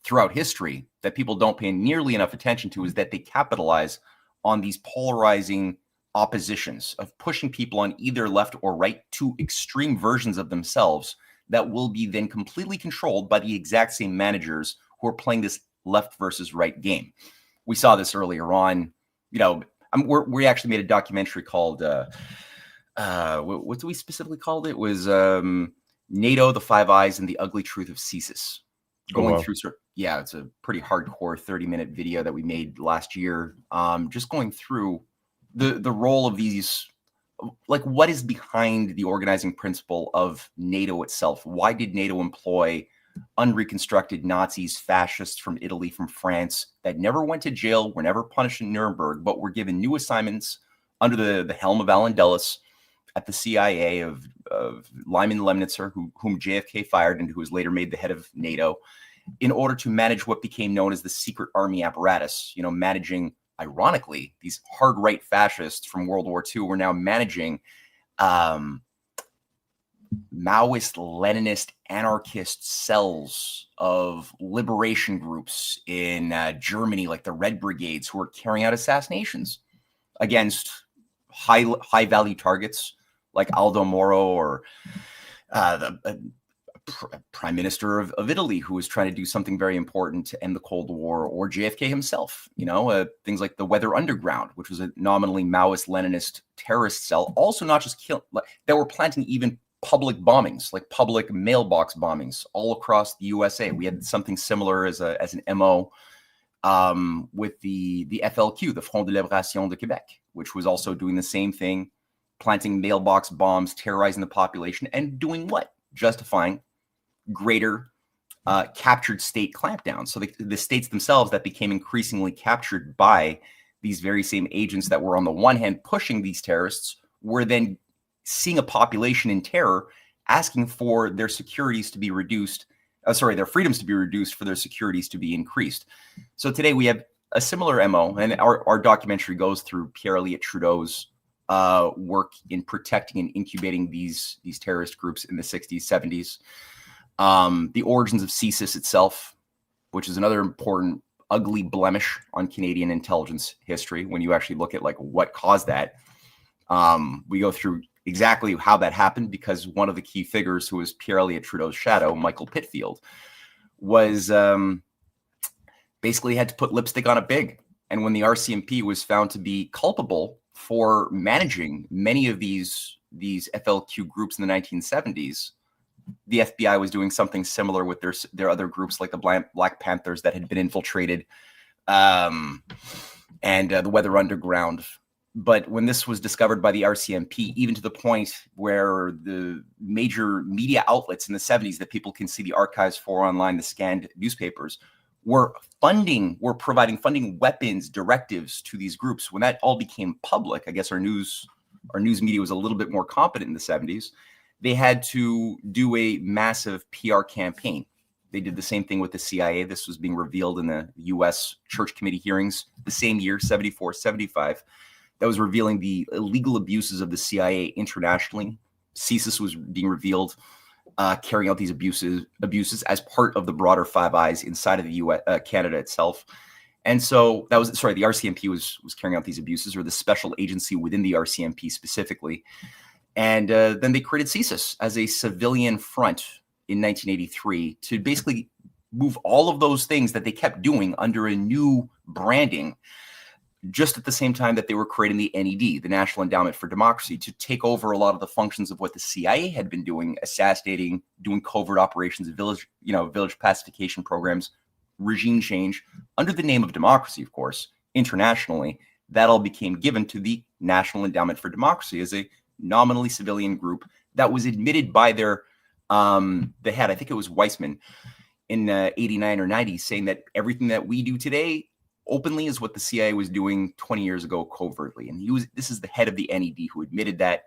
throughout history that people don't pay nearly enough attention to is that they capitalize on these polarizing oppositions of pushing people on either left or right to extreme versions of themselves that will be then completely controlled by the exact same managers who are playing this left versus right game. We saw this earlier on. We actually made a documentary called, what do we specifically called it? It was NATO, the Five Eyes, and the Ugly Truth of CSIS. It's a pretty hardcore 30-minute video that we made last year. Just going through the role of these, like what is behind the organizing principle of NATO itself? Why did NATO employ unreconstructed Nazis, fascists from Italy, from France, that never went to jail, were never punished in Nuremberg, but were given new assignments under the helm of Allen Dulles at the CIA of Lyman Lemnitzer, whom JFK fired and who was later made the head of NATO, in order to manage what became known as the secret army apparatus, managing, ironically, these hard right fascists from World War II were now managing Maoist, Leninist, anarchist cells of liberation groups in Germany, like the Red Brigades, who were carrying out assassinations against high value targets like Aldo Moro, or the Prime Minister of Italy, who was trying to do something very important to end the Cold War, or JFK himself. Things like the Weather Underground, which was a nominally Maoist, Leninist terrorist cell, also not just that were planting even public bombings, like public mailbox bombings all across the USA. We had something similar as an MO with the FLQ, the Front de Libération de Québec, which was also doing the same thing, planting mailbox bombs, terrorizing the population, and doing what? Justifying greater captured state clampdowns. So the states themselves that became increasingly captured by these very same agents that were on the one hand pushing these terrorists were then seeing a population in terror, asking for their securities to be reduced, their freedoms to be reduced for their securities to be increased. So today we have a similar MO, and our documentary goes through Pierre Elliott Trudeau's work in protecting and incubating these terrorist groups in the 60s, 70s. The origins of CSIS itself, which is another important ugly blemish on Canadian intelligence history. When you actually look at like what caused that, we go through exactly how that happened, because one of the key figures, who was Pierre Elliott Trudeau's shadow, Michael Pitfield, was basically had to put lipstick on a pig. And when the RCMP was found to be culpable for managing many of these FLQ groups in the 1970s, the FBI was doing something similar with their other groups, like the Black Panthers that had been infiltrated, and the Weather Underground. But when this was discovered by the RCMP, even to the point where the major media outlets in the 70s that people can see the archives for online, the scanned newspapers, were providing funding, weapons, directives to these groups. When that all became public, I guess our news media was a little bit more competent in the 70s. They had to do a massive PR campaign. They did the same thing with the CIA. This was being revealed in the U.S. Church Committee hearings the same year, 74, 75. That was revealing the illegal abuses of the CIA internationally. CSIS was being revealed, carrying out these abuses as part of the broader Five Eyes inside of the U.S., Canada itself. And so the RCMP was carrying out these abuses, or the special agency within the RCMP specifically. And then they created CSIS as a civilian front in 1983 to basically move all of those things that they kept doing under a new branding just at the same time that they were creating the NED, the National Endowment for Democracy, to take over a lot of the functions of what the CIA had been doing, assassinating, doing covert operations, village pacification programs, regime change, under the name of democracy, of course, internationally. That all became given to the National Endowment for Democracy as a nominally civilian group that was admitted by their the head, I think it was Weissman, in 89 or 90, saying that everything that we do today openly is what the CIA was doing 20 years ago covertly. And this is the head of the NED who admitted that.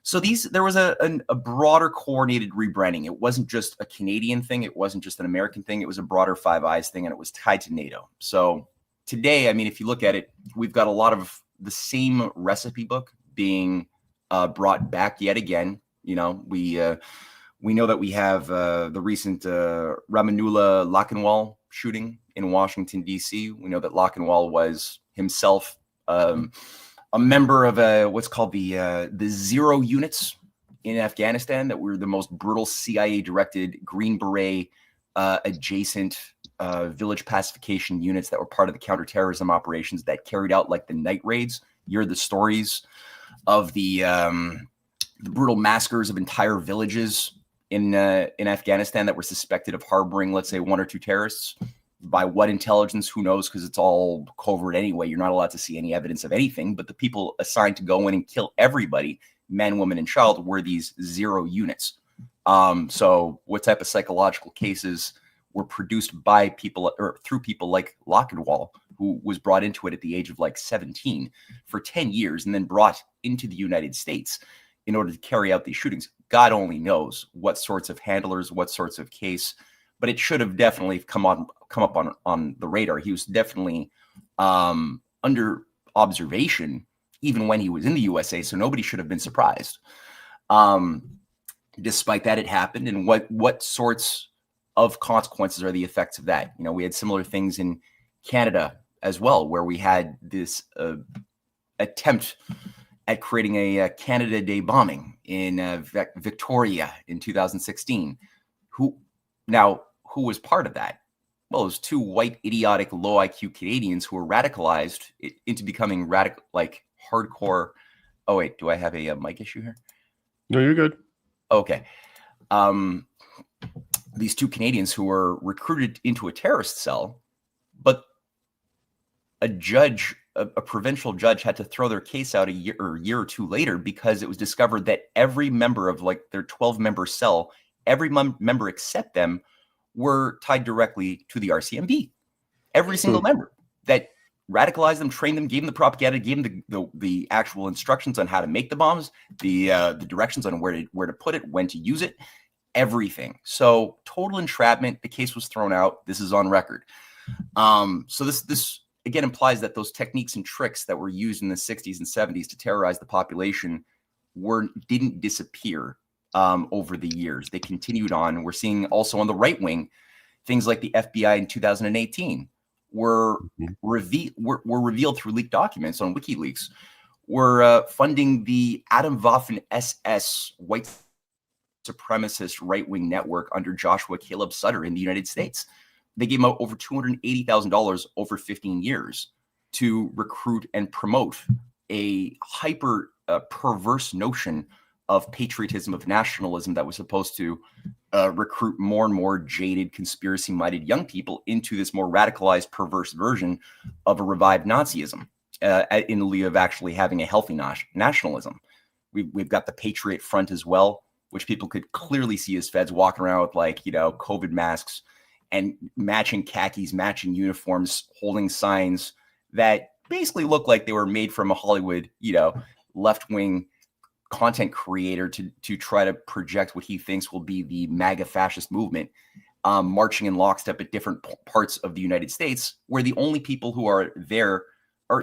So there was a broader coordinated rebranding. It wasn't just a Canadian thing. It wasn't just an American thing. It was a broader Five Eyes thing, and it was tied to NATO. So today, I mean, if you look at it, we've got a lot of the same recipe book being brought back yet again. We know that we have the recent Ramanullah Lachenwall shooting in Washington, D.C. We know that Lachenwall was himself a member of what's called the Zero units in Afghanistan, that were the most brutal CIA-directed Green Beret adjacent village pacification units that were part of the counterterrorism operations that carried out like the night raids. You heard the stories of the brutal massacres of entire villages in Afghanistan that were suspected of harboring, let's say, one or two terrorists. By what intelligence? Who knows? Because it's all covert anyway. You're not allowed to see any evidence of anything. But the people assigned to go in and kill everybody, men, women, and child, were these Zero units. So what type of psychological cases were produced by people or through people like Lachenwall, who was brought into it at the age of like 17 for 10 years and then brought into the United States in order to carry out these shootings? God only knows what sorts of handlers, what sorts of case, but it should have definitely come up on the radar. He was definitely under observation even when he was in the USA, so nobody should have been surprised. Despite that, it happened, and what sorts of consequences are the effects of that? You know, we had similar things in Canada as well, where we had this attempt at creating a Canada Day bombing in Victoria in 2016. Who was part of that? Well, it was two white, idiotic, low IQ Canadians who were radicalized into becoming hardcore. Oh wait, do I have a mic issue here? No, you're good. Okay. These two Canadians who were recruited into a terrorist cell, but a provincial judge had to throw their case out a year or two later because it was discovered that every member of their 12-member cell, every member except them, were tied directly to the RCMP. Every single member that radicalized them, trained them, gave them the propaganda, gave them the actual instructions on how to make the bombs, the directions on where to put it, when to use it, everything. So total entrapment. The case was thrown out. This is on record. So this again implies that those techniques and tricks that were used in the 60s and 70s to terrorize the population didn't disappear over the years. They continued on. We're seeing also on the right wing things like the FBI in 2018 were revealed through leaked documents on WikiLeaks. Were funding the Atomwaffen SS white supremacist right-wing network under Joshua Caleb Sutter in the United States. They gave out over $280,000 over 15 years to recruit and promote a hyper perverse notion of patriotism, of nationalism that was supposed to recruit more and more jaded, conspiracy-minded young people into this more radicalized, perverse version of a revived Nazism in lieu of actually having a healthy nationalism. We've got the Patriot Front as well, which people could clearly see as feds walking around with COVID masks and matching khakis, matching uniforms, holding signs that basically look like they were made from a Hollywood, left-wing content creator to try to project what he thinks will be the MAGA fascist movement, marching in lockstep at different parts of the United States, where the only people who are there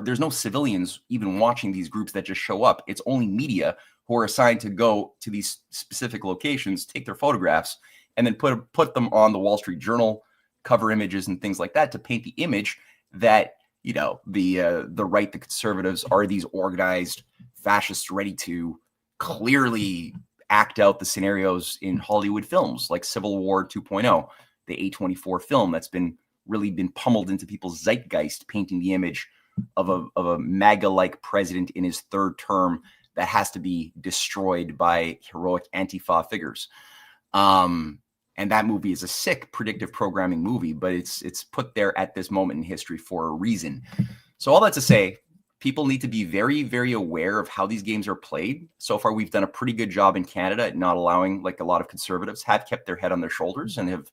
there's no civilians even watching these groups that just show up. It's only media who are assigned to go to these specific locations, take their photographs, and then put them on the Wall Street Journal cover images and things like that to paint the image that, the right, the conservatives are these organized fascists ready to clearly act out the scenarios in Hollywood films like Civil War 2.0, the A24 film that's been pummeled into people's zeitgeist, painting the image of a MAGA-like president in his third term that has to be destroyed by heroic Antifa figures. And that movie is a sick predictive programming movie, but it's put there at this moment in history for a reason. So all that to say, people need to be very, very aware of how these games are played. So far, we've done a pretty good job in Canada at not allowing, like a lot of conservatives have kept their head on their shoulders and have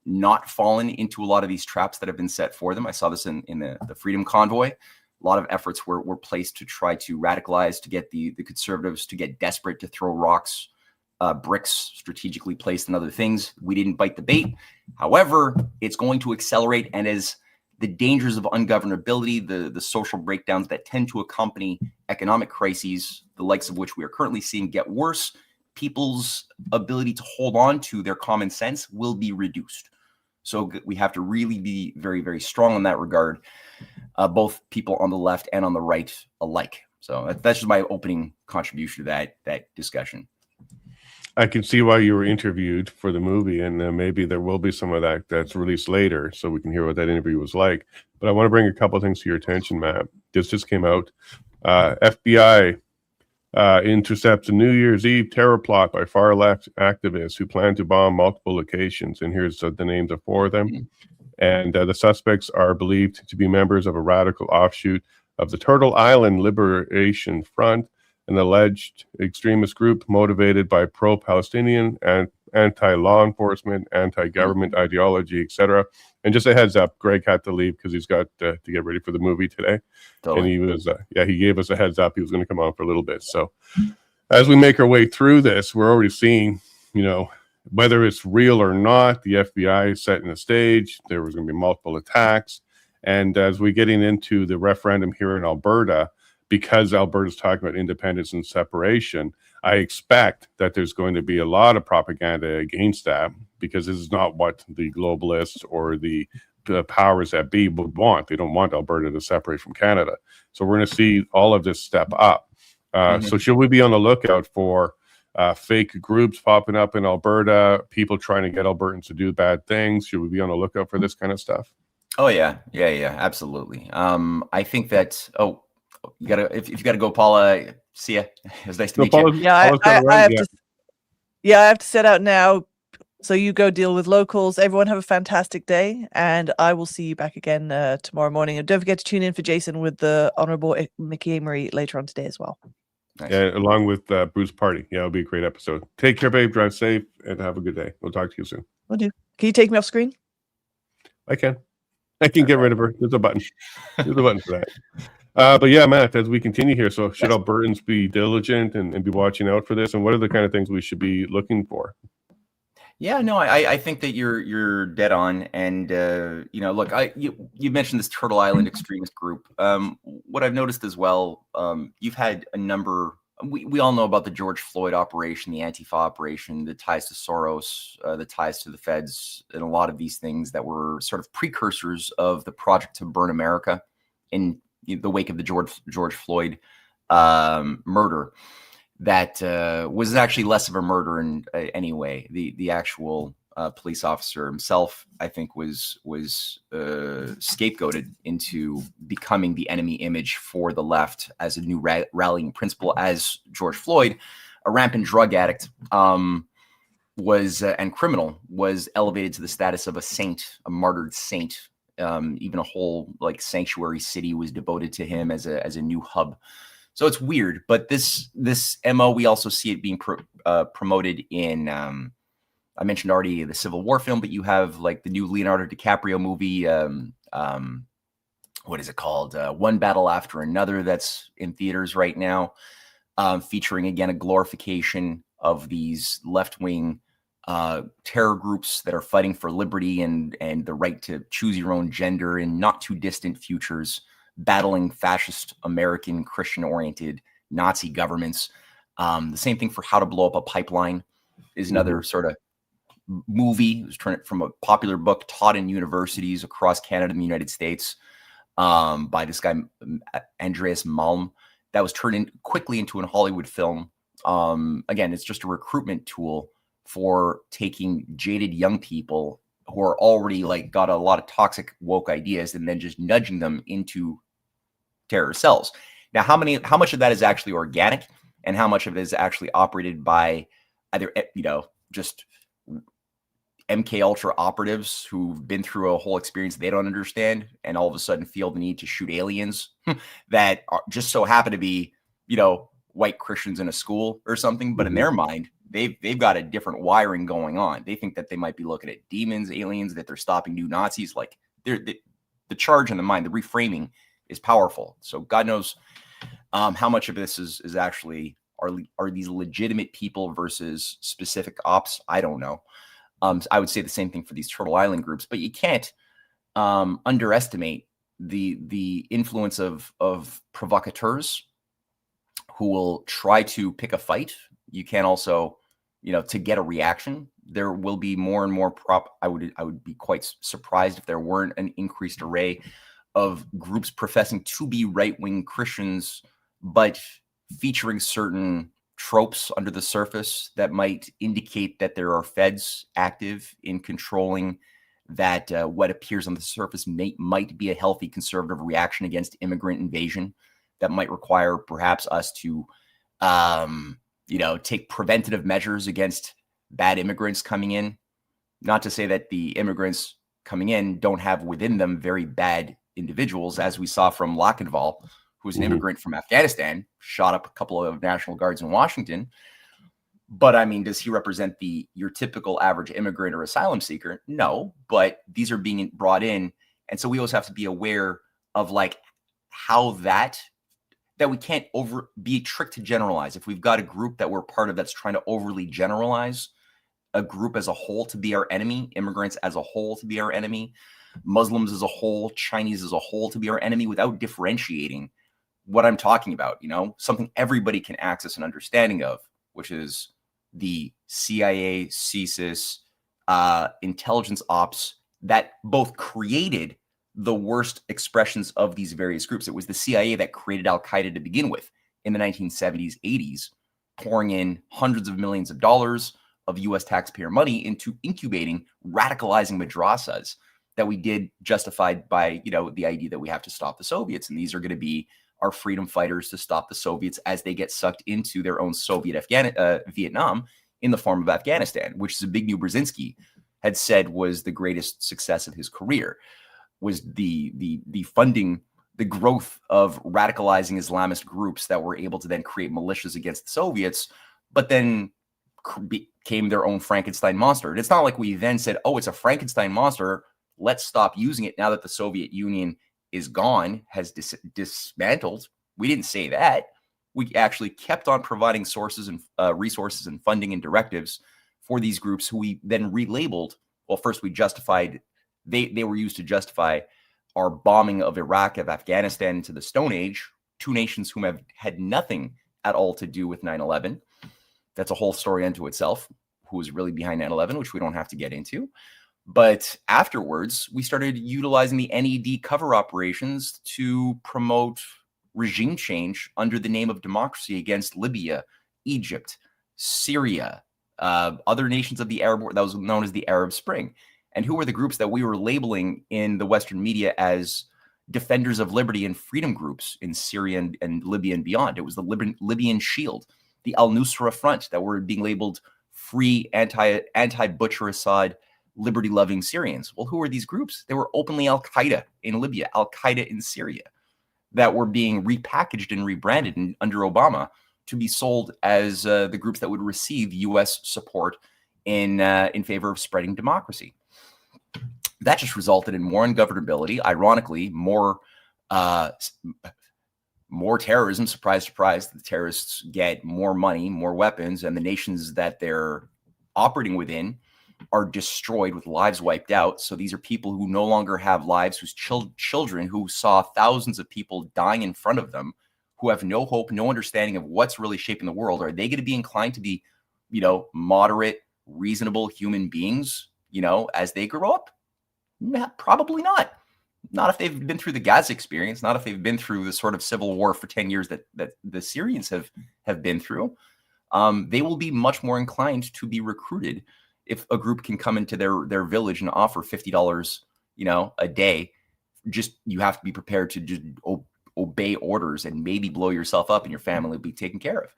not fallen into a lot of these traps that have been set for them. I saw this in the Freedom Convoy. A lot of efforts were placed to try to radicalize, to get the conservatives to get desperate, to throw rocks, bricks strategically placed in other things. We didn't bite the bait. However, it's going to accelerate. And as the dangers of ungovernability, the social breakdowns that tend to accompany economic crises, the likes of which we are currently seeing, get worse, people's ability to hold on to their common sense will be reduced. So we have to really be very, very strong in that regard, both people on the left and on the right alike. So that's just my opening contribution to that discussion. I can see why you were interviewed for the movie, and maybe there will be some of that that's released later, so we can hear what that interview was like. But I want to bring a couple of things to your attention, Matt. This just came out. FBI intercepts a New Year's Eve terror plot by far-left activists who plan to bomb multiple locations. And here's the names of 4 of them. And the suspects are believed to be members of a radical offshoot of the Turtle Island Liberation Front, an alleged extremist group motivated by pro-Palestinian and anti-law enforcement, anti-government ideology, etc. And just a heads up, Greg had to leave because he's got to get ready for the movie today. Totally. And he was, he gave us a heads up. He was going to come on for a little bit. So as we make our way through this, we're already seeing, whether it's real or not, the FBI is setting the stage. There was going to be multiple attacks. And as we're getting into the referendum here in Alberta, because Alberta's talking about independence and separation, I expect that there's going to be a lot of propaganda against that, because this is not what the globalists or the powers that be would want. They don't want Alberta to separate from Canada. So we're going to see all of this step up. So should we be on the lookout for fake groups popping up in Alberta, people trying to get Albertans to do bad things? Should we be on the lookout for this kind of stuff? Oh, yeah, absolutely. I think that, you gotta, if you gotta go, Paula, see ya. It was nice to meet you. Yeah, I have to set out now. So you go deal with locals. Everyone have a fantastic day, and I will see you back again tomorrow morning. And don't forget to tune in for Jason with the Honorable Mickey Amory later on today as well. Nice. Yeah, along with Bruce Party. Yeah, it'll be a great episode. Take care, babe. Drive safe, and have a good day. We'll talk to you soon. Will do. Can you take me off screen? I can get rid of her. There's a button. There's a button for that. But yeah, Matt, as we continue here, so should Albertans be diligent and be watching out for this? And what are the kind of things we should be looking for? Yeah, no, I think that you're dead on. And, look, you mentioned this Turtle Island extremist group. What I've noticed as well, you've had a number, we all know about the George Floyd operation, the Antifa operation, the ties to Soros, the ties to the feds, and a lot of these things that were sort of precursors of the project to burn America in the wake of the George Floyd murder. That was actually less of a murder in any way. The actual police officer himself, I think, was scapegoated into becoming the enemy image for the left as a new rallying principle. As George Floyd, a rampant drug addict, and criminal, was elevated to the status of a saint, a martyred saint. Even a whole sanctuary city was devoted to him as a new hub. So it's weird, but this MO, we also see it being promoted in, I mentioned already the Civil War film, but you have the new Leonardo DiCaprio movie, what is it called? One Battle After Another, that's in theaters right now, featuring, again, a glorification of these left-wing terror groups that are fighting for liberty and the right to choose your own gender in not too distant futures, battling fascist American Christian-oriented Nazi governments. The same thing for How to Blow Up a Pipeline is another sort of movie. It was turned from a popular book taught in universities across Canada and the United States by this guy, Andreas Malm, that was turned quickly into a Hollywood film. Again, it's just a recruitment tool for taking jaded young people who are already got a lot of toxic woke ideas and then just nudging them into terror cells. Now, how much of that is actually organic, and how much of it is actually operated by either, just MK Ultra operatives who've been through a whole experience they don't understand, and all of a sudden feel the need to shoot aliens that just so happen to be, white Christians in a school or something. But in their mind, they've got a different wiring going on. They think that they might be looking at demons, aliens, that they're stopping new Nazis. Like the charge in the mind, the reframing is powerful. So God knows how much of this is actually are these legitimate people versus specific ops. I don't know. I would say the same thing for these Turtle Island groups, but you can't underestimate the influence of provocateurs who will try to pick a fight. You can also, to get a reaction. There will be more and more I would be quite surprised if there weren't an increased array of groups professing to be right-wing Christians, but featuring certain tropes under the surface that might indicate that there are feds active in controlling that what appears on the surface might be a healthy conservative reaction against immigrant invasion that might require perhaps us to, take preventative measures against bad immigrants coming in. Not to say that the immigrants coming in don't have within them very bad individuals, as we saw from Lochinval, who's an immigrant from Afghanistan, shot up a couple of National Guards in Washington. But I mean, does he represent your typical average immigrant or asylum seeker? No, but these are being brought in. And so we always have to be aware of how that we can't be tricked to generalize. If we've got a group that we're part of that's trying to overly generalize a group as a whole to be our enemy, immigrants as a whole to be our enemy, Muslims as a whole, Chinese as a whole to be our enemy, without differentiating what I'm talking about, something everybody can access an understanding of, which is the CIA, CSIS, intelligence ops that both created the worst expressions of these various groups. It was the CIA that created Al-Qaeda to begin with in the 1970s, 80s, pouring in hundreds of millions of dollars of U.S. taxpayer money into incubating, radicalizing madrasas that we did justified by, the idea that we have to stop the Soviets. And these are going to be our freedom fighters to stop the Soviets as they get sucked into their own Soviet Vietnam in the form of Afghanistan, which Zbigniew Brzezinski had said was the greatest success of his career, was the funding, the growth of radicalizing Islamist groups that were able to then create militias against the Soviets, but then became their own Frankenstein monster. And it's not like we then said, oh, it's a Frankenstein monster, let's stop using it now that the Soviet Union is gone, has dismantled. We didn't say that. We actually kept on providing sources and resources and funding and directives for these groups, who we then relabeled. Well, first we justified, they were used to justify our bombing of Iraq, of Afghanistan into the Stone Age, two nations whom have had nothing at all to do with 9/11. That's a whole story unto itself, who was really behind 9/11, which we don't have to get into. But afterwards, we started utilizing the NED cover operations to promote regime change under the name of democracy against Libya, Egypt, Syria, other nations of the Arab world that was known as the Arab Spring. And who were the groups that we were labeling in the Western media as defenders of liberty and freedom groups in Syria and Libya and beyond? It was the Libyan Shield, the Al-Nusra Front, that were being labeled free, anti-Bashar Assad, liberty-loving Syrians. Well, who were these groups? They were openly Al-Qaeda in Libya, Al-Qaeda in Syria, that were being repackaged and rebranded under Obama to be sold as the groups that would receive U.S. support in favor of spreading democracy. That just resulted in more ungovernability, ironically, more terrorism. Surprise, surprise, the terrorists get more money, more weapons, and the nations that they're operating within are destroyed with lives wiped out. So these are people who no longer have lives, whose children who saw thousands of people dying in front of them, who have no hope, no understanding of what's really shaping the world. Are they going to be inclined to be, moderate, reasonable human beings, as they grow up? Probably not. Not if they've been through the Gaza experience, not if they've been through the sort of civil war for 10 years that the Syrians have been through. They will be much more inclined to be recruited if a group can come into their village and offer $50, a day. Just, you have to be prepared to just obey obey orders and maybe blow yourself up and your family will be taken care of.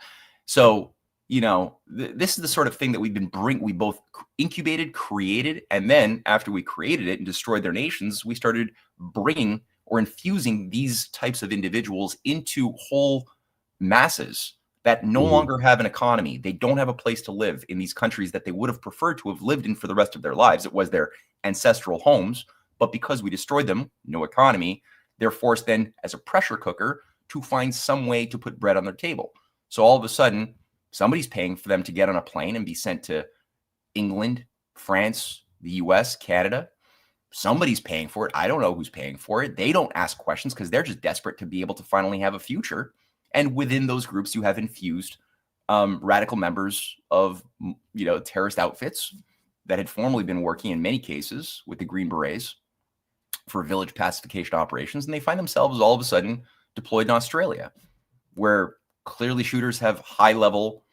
So, you know, this is the sort of thing that we both incubated, created, and then after we created it and destroyed their nations, we started bringing or infusing these types of individuals into whole masses that no longer have an economy. They don't have a place to live in these countries that they would have preferred to have lived in for the rest of their lives. It was their ancestral homes, but because we destroyed them, no economy, they're forced then as a pressure cooker to find some way to put bread on their table. So all of a sudden, somebody's paying for them to get on a plane and be sent to England, France, the US, Canada. Somebody's paying for it. I don't know who's paying for it. They don't ask questions because they're just desperate to be able to finally have a future. And within those groups, you have infused radical members of, you know, terrorist outfits that had formerly been working in many cases with the Green Berets for village pacification operations. And they find themselves all of a sudden deployed in Australia, where clearly shooters have high level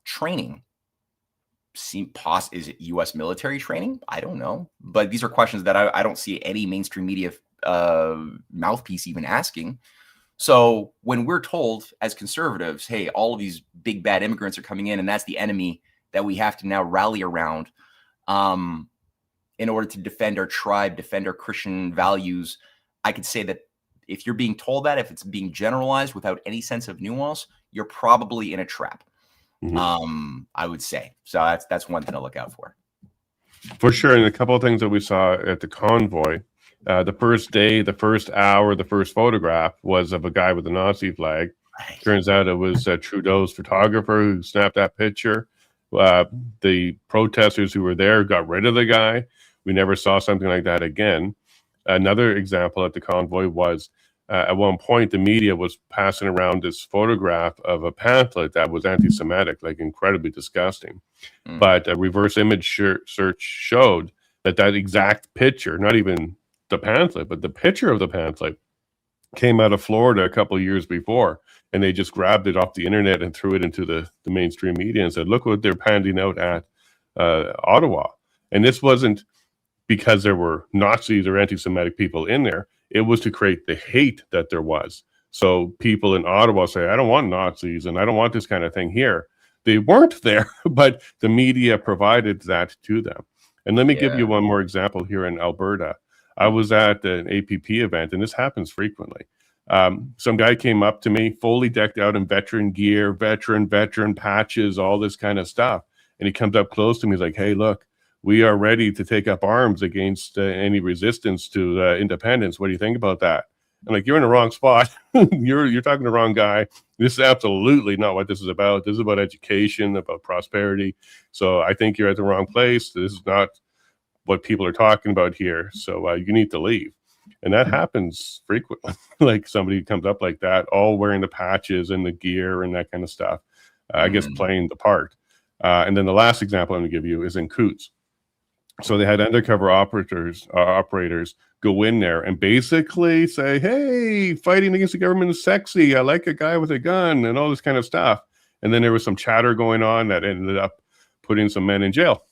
training. Is it U.S. military training? I don't know. But these are questions that I don't see any mainstream media mouthpiece even asking. So when we're told as conservatives, hey, all of these big bad immigrants are coming in and that's the enemy that we have to now rally around in order to defend our tribe, defend our Christian values, I could say that if you're being told that, if it's being generalized without any sense of nuance, you're probably in a trap. I would say. So that's one thing to look out for. For sure. And a couple of things that we saw at the convoy. The first day, the first hour, the first photograph was of a guy with a Nazi flag. Right. Turns out it was Trudeau's photographer who snapped that picture. The protesters who were there got rid of the guy. We never saw something like that again. Another example at the convoy was at one point the media was passing around this photograph of a pamphlet that was anti-Semitic, like incredibly disgusting. But a reverse image search showed that exact picture, not even the pamphlet, but the picture of the pamphlet came out of Florida a couple of years before, and they just grabbed it off the internet and threw it into the mainstream media and said, look what they're handing out at Ottawa. And this wasn't because there were Nazis or anti-Semitic people in there. It was to create the hate that there was. So people in Ottawa say, I don't want Nazis and I don't want this kind of thing here. They weren't there, but the media provided that to them. And let me give you one more example here in Alberta. I was at an APP event, and this happens frequently. Some guy came up to me, fully decked out in veteran gear, veteran patches, all this kind of stuff. And he comes up close to me. He's like, hey, look, we are ready to take up arms against any resistance to independence. What do you think about that? I'm like, you're in the wrong spot. You're talking to the wrong guy. This is absolutely not what this is about. This is about education, about prosperity. So I think you're at the wrong place. This is not what people are talking about here. So you need to leave. And that happens frequently. Like somebody comes up like that, all wearing the patches and the gear and that kind of stuff. I guess playing the part. And then the last example I'm going to give you is in Coutts. So they had undercover operators go in there and basically say, hey, fighting against the government is sexy. I like a guy with a gun and all this kind of stuff. And then there was some chatter going on that ended up putting some men in jail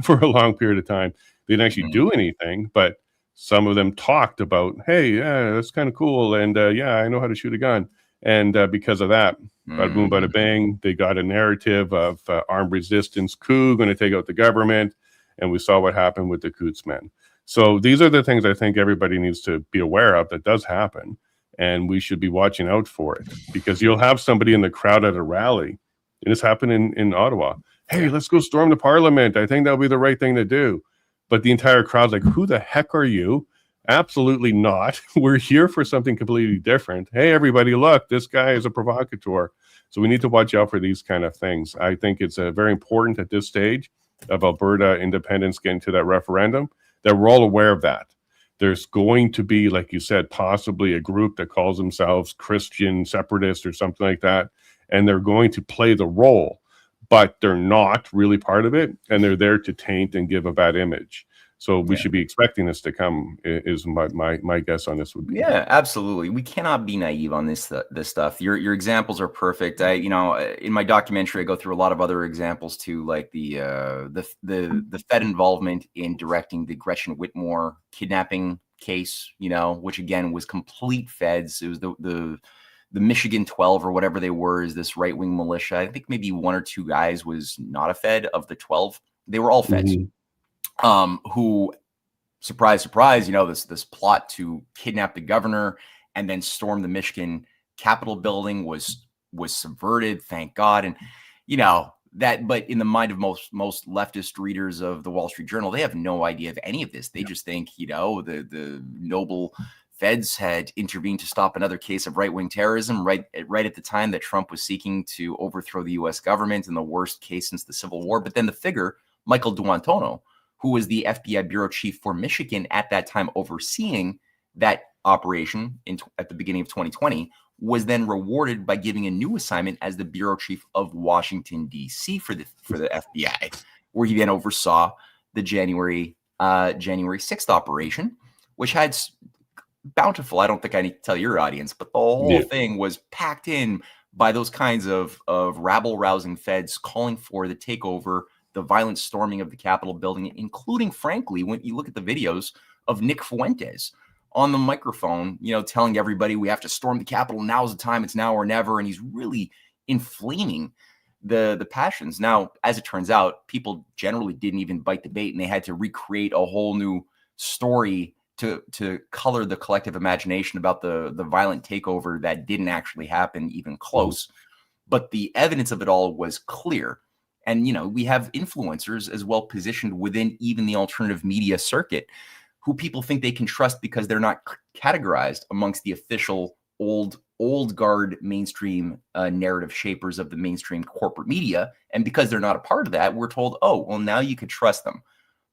for a long period of time. They didn't actually do anything, but some of them talked about, hey, yeah, that's kind of cool. And yeah, I know how to shoot a gun. And because of that, bada boom, bada bang, they got a narrative of armed resistance coup, going to take out the government. And we saw what happened with the Coutts men. So these are the things I think everybody needs to be aware of that does happen. And we should be watching out for it, because you'll have somebody in the crowd at a rally. And this happened in Ottawa. Hey, let's go storm the parliament. I think that'll be the right thing to do. But the entire crowd's like, who the heck are you? Absolutely not. We're here for something completely different. Hey, everybody, look, this guy is a provocateur. So we need to watch out for these kind of things. I think it's very important at this stage of Alberta independence getting to that referendum that we're all aware of that. There's going to be, like you said, possibly a group that calls themselves Christian separatist or something like that, and they're going to play the role, but they're not really part of it, and they're there to taint and give a bad image. So we should be expecting this to come, is my guess on this would be. Yeah, absolutely. We cannot be naive on this stuff. Your examples are perfect. In my documentary, I go through a lot of other examples too, like the Fed involvement in directing the Gretchen Whitmer kidnapping case, which again was complete feds. It was the Michigan 12 or whatever they were, is this right-wing militia. I think maybe one or two guys was not a Fed of the 12. They were all Feds, who, surprise, surprise, this plot to kidnap the governor and then storm the Michigan Capitol building was subverted, thank God. And, but in the mind of most leftist readers of the Wall Street Journal, they have no idea of any of this. They just think, the noble Feds had intervened to stop another case of right-wing terrorism right at the time that Trump was seeking to overthrow the U.S. government in the worst case since the Civil War. But then the figure, Michael Duantono, who was the FBI bureau chief for Michigan at that time overseeing that operation at the beginning of 2020, was then rewarded by giving a new assignment as the bureau chief of Washington, D.C. for the FBI, where he then oversaw the January 6th operation, which had bountiful, I don't think I need to tell your audience, but the whole thing was packed in by those kinds of rabble-rousing Feds calling for the takeover, the violent storming of the Capitol building, including, frankly, when you look at the videos of Nick Fuentes on the microphone, telling everybody we have to storm the Capitol. Now's the time. It's now or never. And he's really inflaming the passions. Now, as it turns out, people generally didn't even bite the bait, and they had to recreate a whole new story to color the collective imagination about the violent takeover that didn't actually happen even close. But the evidence of it all was clear. And, we have influencers as well positioned within even the alternative media circuit who people think they can trust because they're not categorized amongst the official old guard mainstream narrative shapers of the mainstream corporate media. And because they're not a part of that, we're told, oh, well, now you could trust them.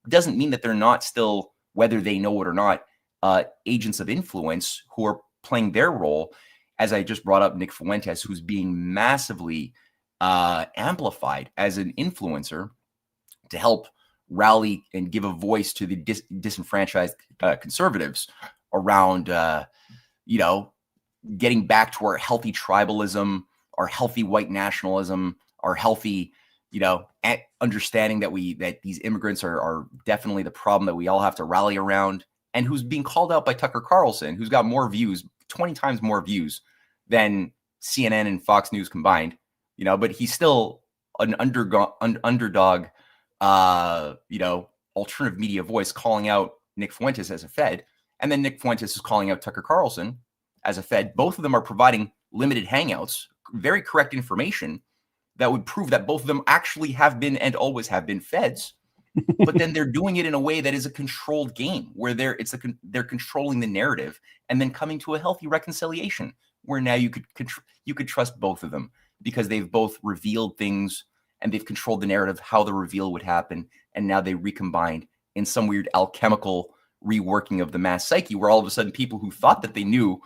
It doesn't mean that they're not still, whether they know it or not, agents of influence who are playing their role. As I just brought up, Nick Fuentes, who's being massively amplified as an influencer to help rally and give a voice to the disenfranchised conservatives around, getting back to our healthy tribalism, our healthy white nationalism, our healthy, understanding that these immigrants are definitely the problem that we all have to rally around, and who's being called out by Tucker Carlson, who's got more views, 20 times more views than CNN and Fox News combined, but he's still an underdog, alternative media voice calling out Nick Fuentes as a Fed. And then Nick Fuentes is calling out Tucker Carlson as a Fed. Both of them are providing limited hangouts, very correct information that would prove that both of them actually have been and always have been Feds. But then they're doing it in a way that is a controlled game where they're controlling the narrative and then coming to a healthy reconciliation where now you could trust both of them because they've both revealed things and they've controlled the narrative, how the reveal would happen. And now they recombined in some weird alchemical reworking of the mass psyche where all of a sudden people who thought that they knew,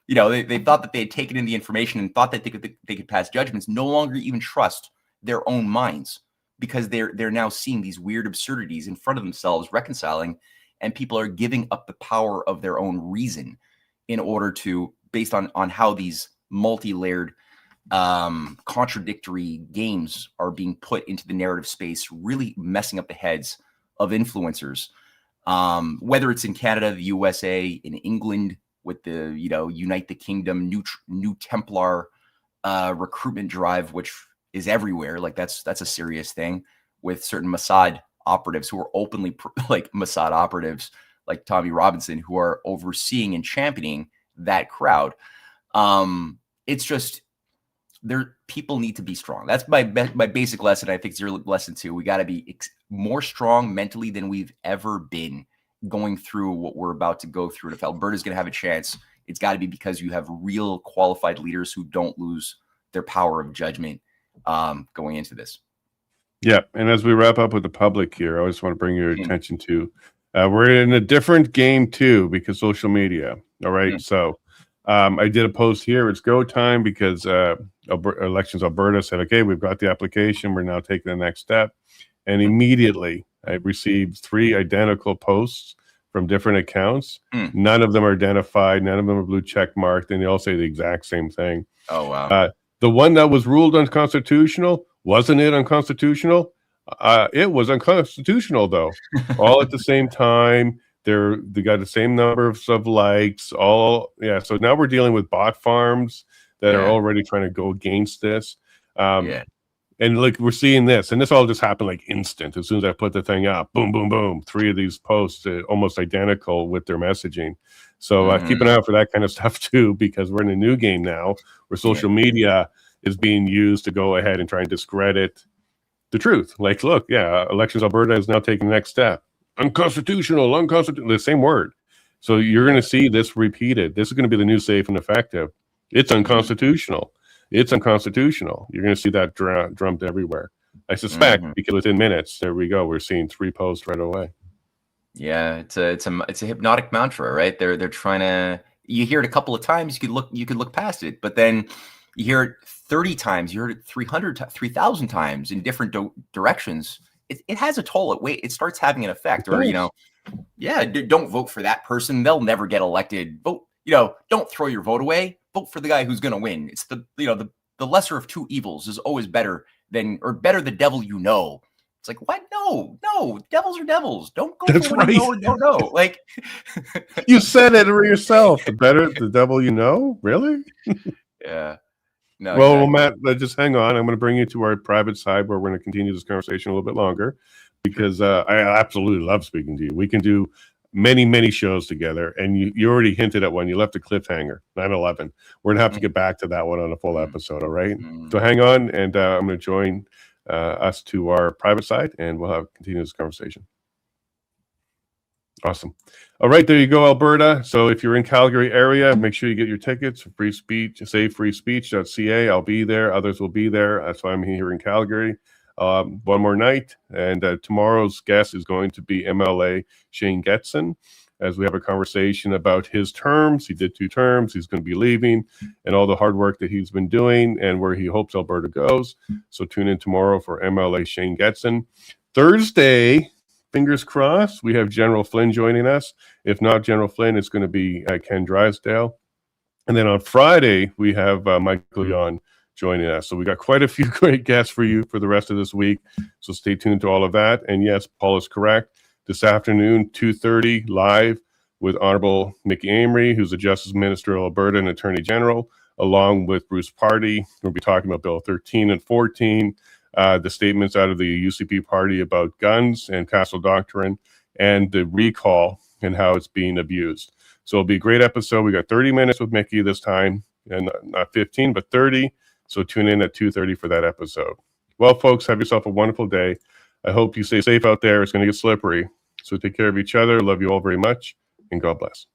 they thought that they had taken in the information and thought that they could pass judgments, no longer even trust their own minds because they're now seeing these weird absurdities in front of themselves, reconciling, and people are giving up the power of their own reason in order to, based on how these multi-layered contradictory games are being put into the narrative space, really messing up the heads of influencers, whether it's in Canada, the USA, in England with the Unite the Kingdom, new Templar recruitment drive, which is everywhere. Like that's a serious thing with certain Mossad operatives who are openly like Mossad operatives like Tommy Robinson who are overseeing and championing that crowd. It's just people need to be strong. That's my basic lesson. I think it's your lesson too. We got to be more strong mentally than we've ever been going through what we're about to go through. And if Alberta's going to have a chance, it's got to be because you have real qualified leaders who don't lose their power of judgment going into this. Yeah. And as we wrap up with the public here, I just want to bring your attention to, we're in a different game too, because social media. All right. So I did a post here. It's go time because Elections Alberta said, okay, we've got the application. We're now taking the next step. And immediately I received 3 identical posts from different accounts. None of them are identified. None of them are blue check marked. And they all say the exact same thing. Oh, wow. The one that was ruled unconstitutional, wasn't it unconstitutional? It was unconstitutional, though. All at the same time. They got the same numbers of likes. All yeah. So now we're dealing with bot farms that are already trying to go against this. And like we're seeing this, and this all just happened like instant. As soon as I put the thing up, boom, boom, boom. 3 of these posts almost identical with their messaging. So keep an eye out for that kind of stuff too, because we're in a new game now where social media is being used to go ahead and try and discredit the truth. Like, look, Elections Alberta is now taking the next step. Unconstitutional, the same word. So you're going to see this repeated. This is going to be the new safe and effective. It's unconstitutional. It's unconstitutional. You're going to see that drummed everywhere. I suspect because within minutes, there we go. We're seeing 3 posts right away. Yeah, it's a hypnotic mantra, right? They're trying to. You hear it a couple of times, you could look past it, but then you hear it 30 times, you heard it 3,000 times in different directions. It has a toll. It starts having an effect. Or don't vote for that person. They'll never get elected. Vote. Don't throw your vote away. Vote for the guy who's going to win. It's the lesser of two evils is always better the devil you know. It's like, what? No, devils are devils. Don't go for what you know or don't know. Like, you said it yourself. The devil you know? Really? Yeah. No. Well, exactly. Matt, just hang on. I'm going to bring you to our private side where we're going to continue this conversation a little bit longer because I absolutely love speaking to you. We can do many, many shows together, and you already hinted at one. You left a cliffhanger, 9/11. We're going to have to get back to that one on a full episode, all right? So hang on, and I'm going to join us to our private side, and we'll continue this conversation. Awesome. All right, there you go, Alberta. So if you're in Calgary area, make sure you get your tickets. Free speech, savefreespeech.ca. I'll be there. Others will be there. That's why I'm here in Calgary. One more night, and tomorrow's guest is going to be MLA Shane Getson, as we have a conversation about his terms. He did 2 terms. He's going to be leaving, and all the hard work that he's been doing, and where he hopes Alberta goes. So tune in tomorrow for MLA Shane Getson. Thursday, fingers crossed, we have General Flynn joining us. If not General Flynn, it's going to be Ken Drysdale. And then on Friday, we have Michael Yon joining us. So we got quite a few great guests for you for the rest of this week. So stay tuned to all of that. And yes, Paul is correct. This afternoon, 2:30, live with Honorable Mickey Amery, who's the Justice Minister of Alberta and Attorney General, along with Bruce Party. We'll be talking about Bill 13 and 14, the statements out of the UCP party about guns and Castle Doctrine, and the recall and how it's being abused. So it'll be a great episode. We got 30 minutes with Mickey this time, and not 15, but 30. So tune in at 2:30 for that episode. Well, folks, have yourself a wonderful day. I hope you stay safe out there. It's going to get slippery. So take care of each other. Love you all very much, and God bless.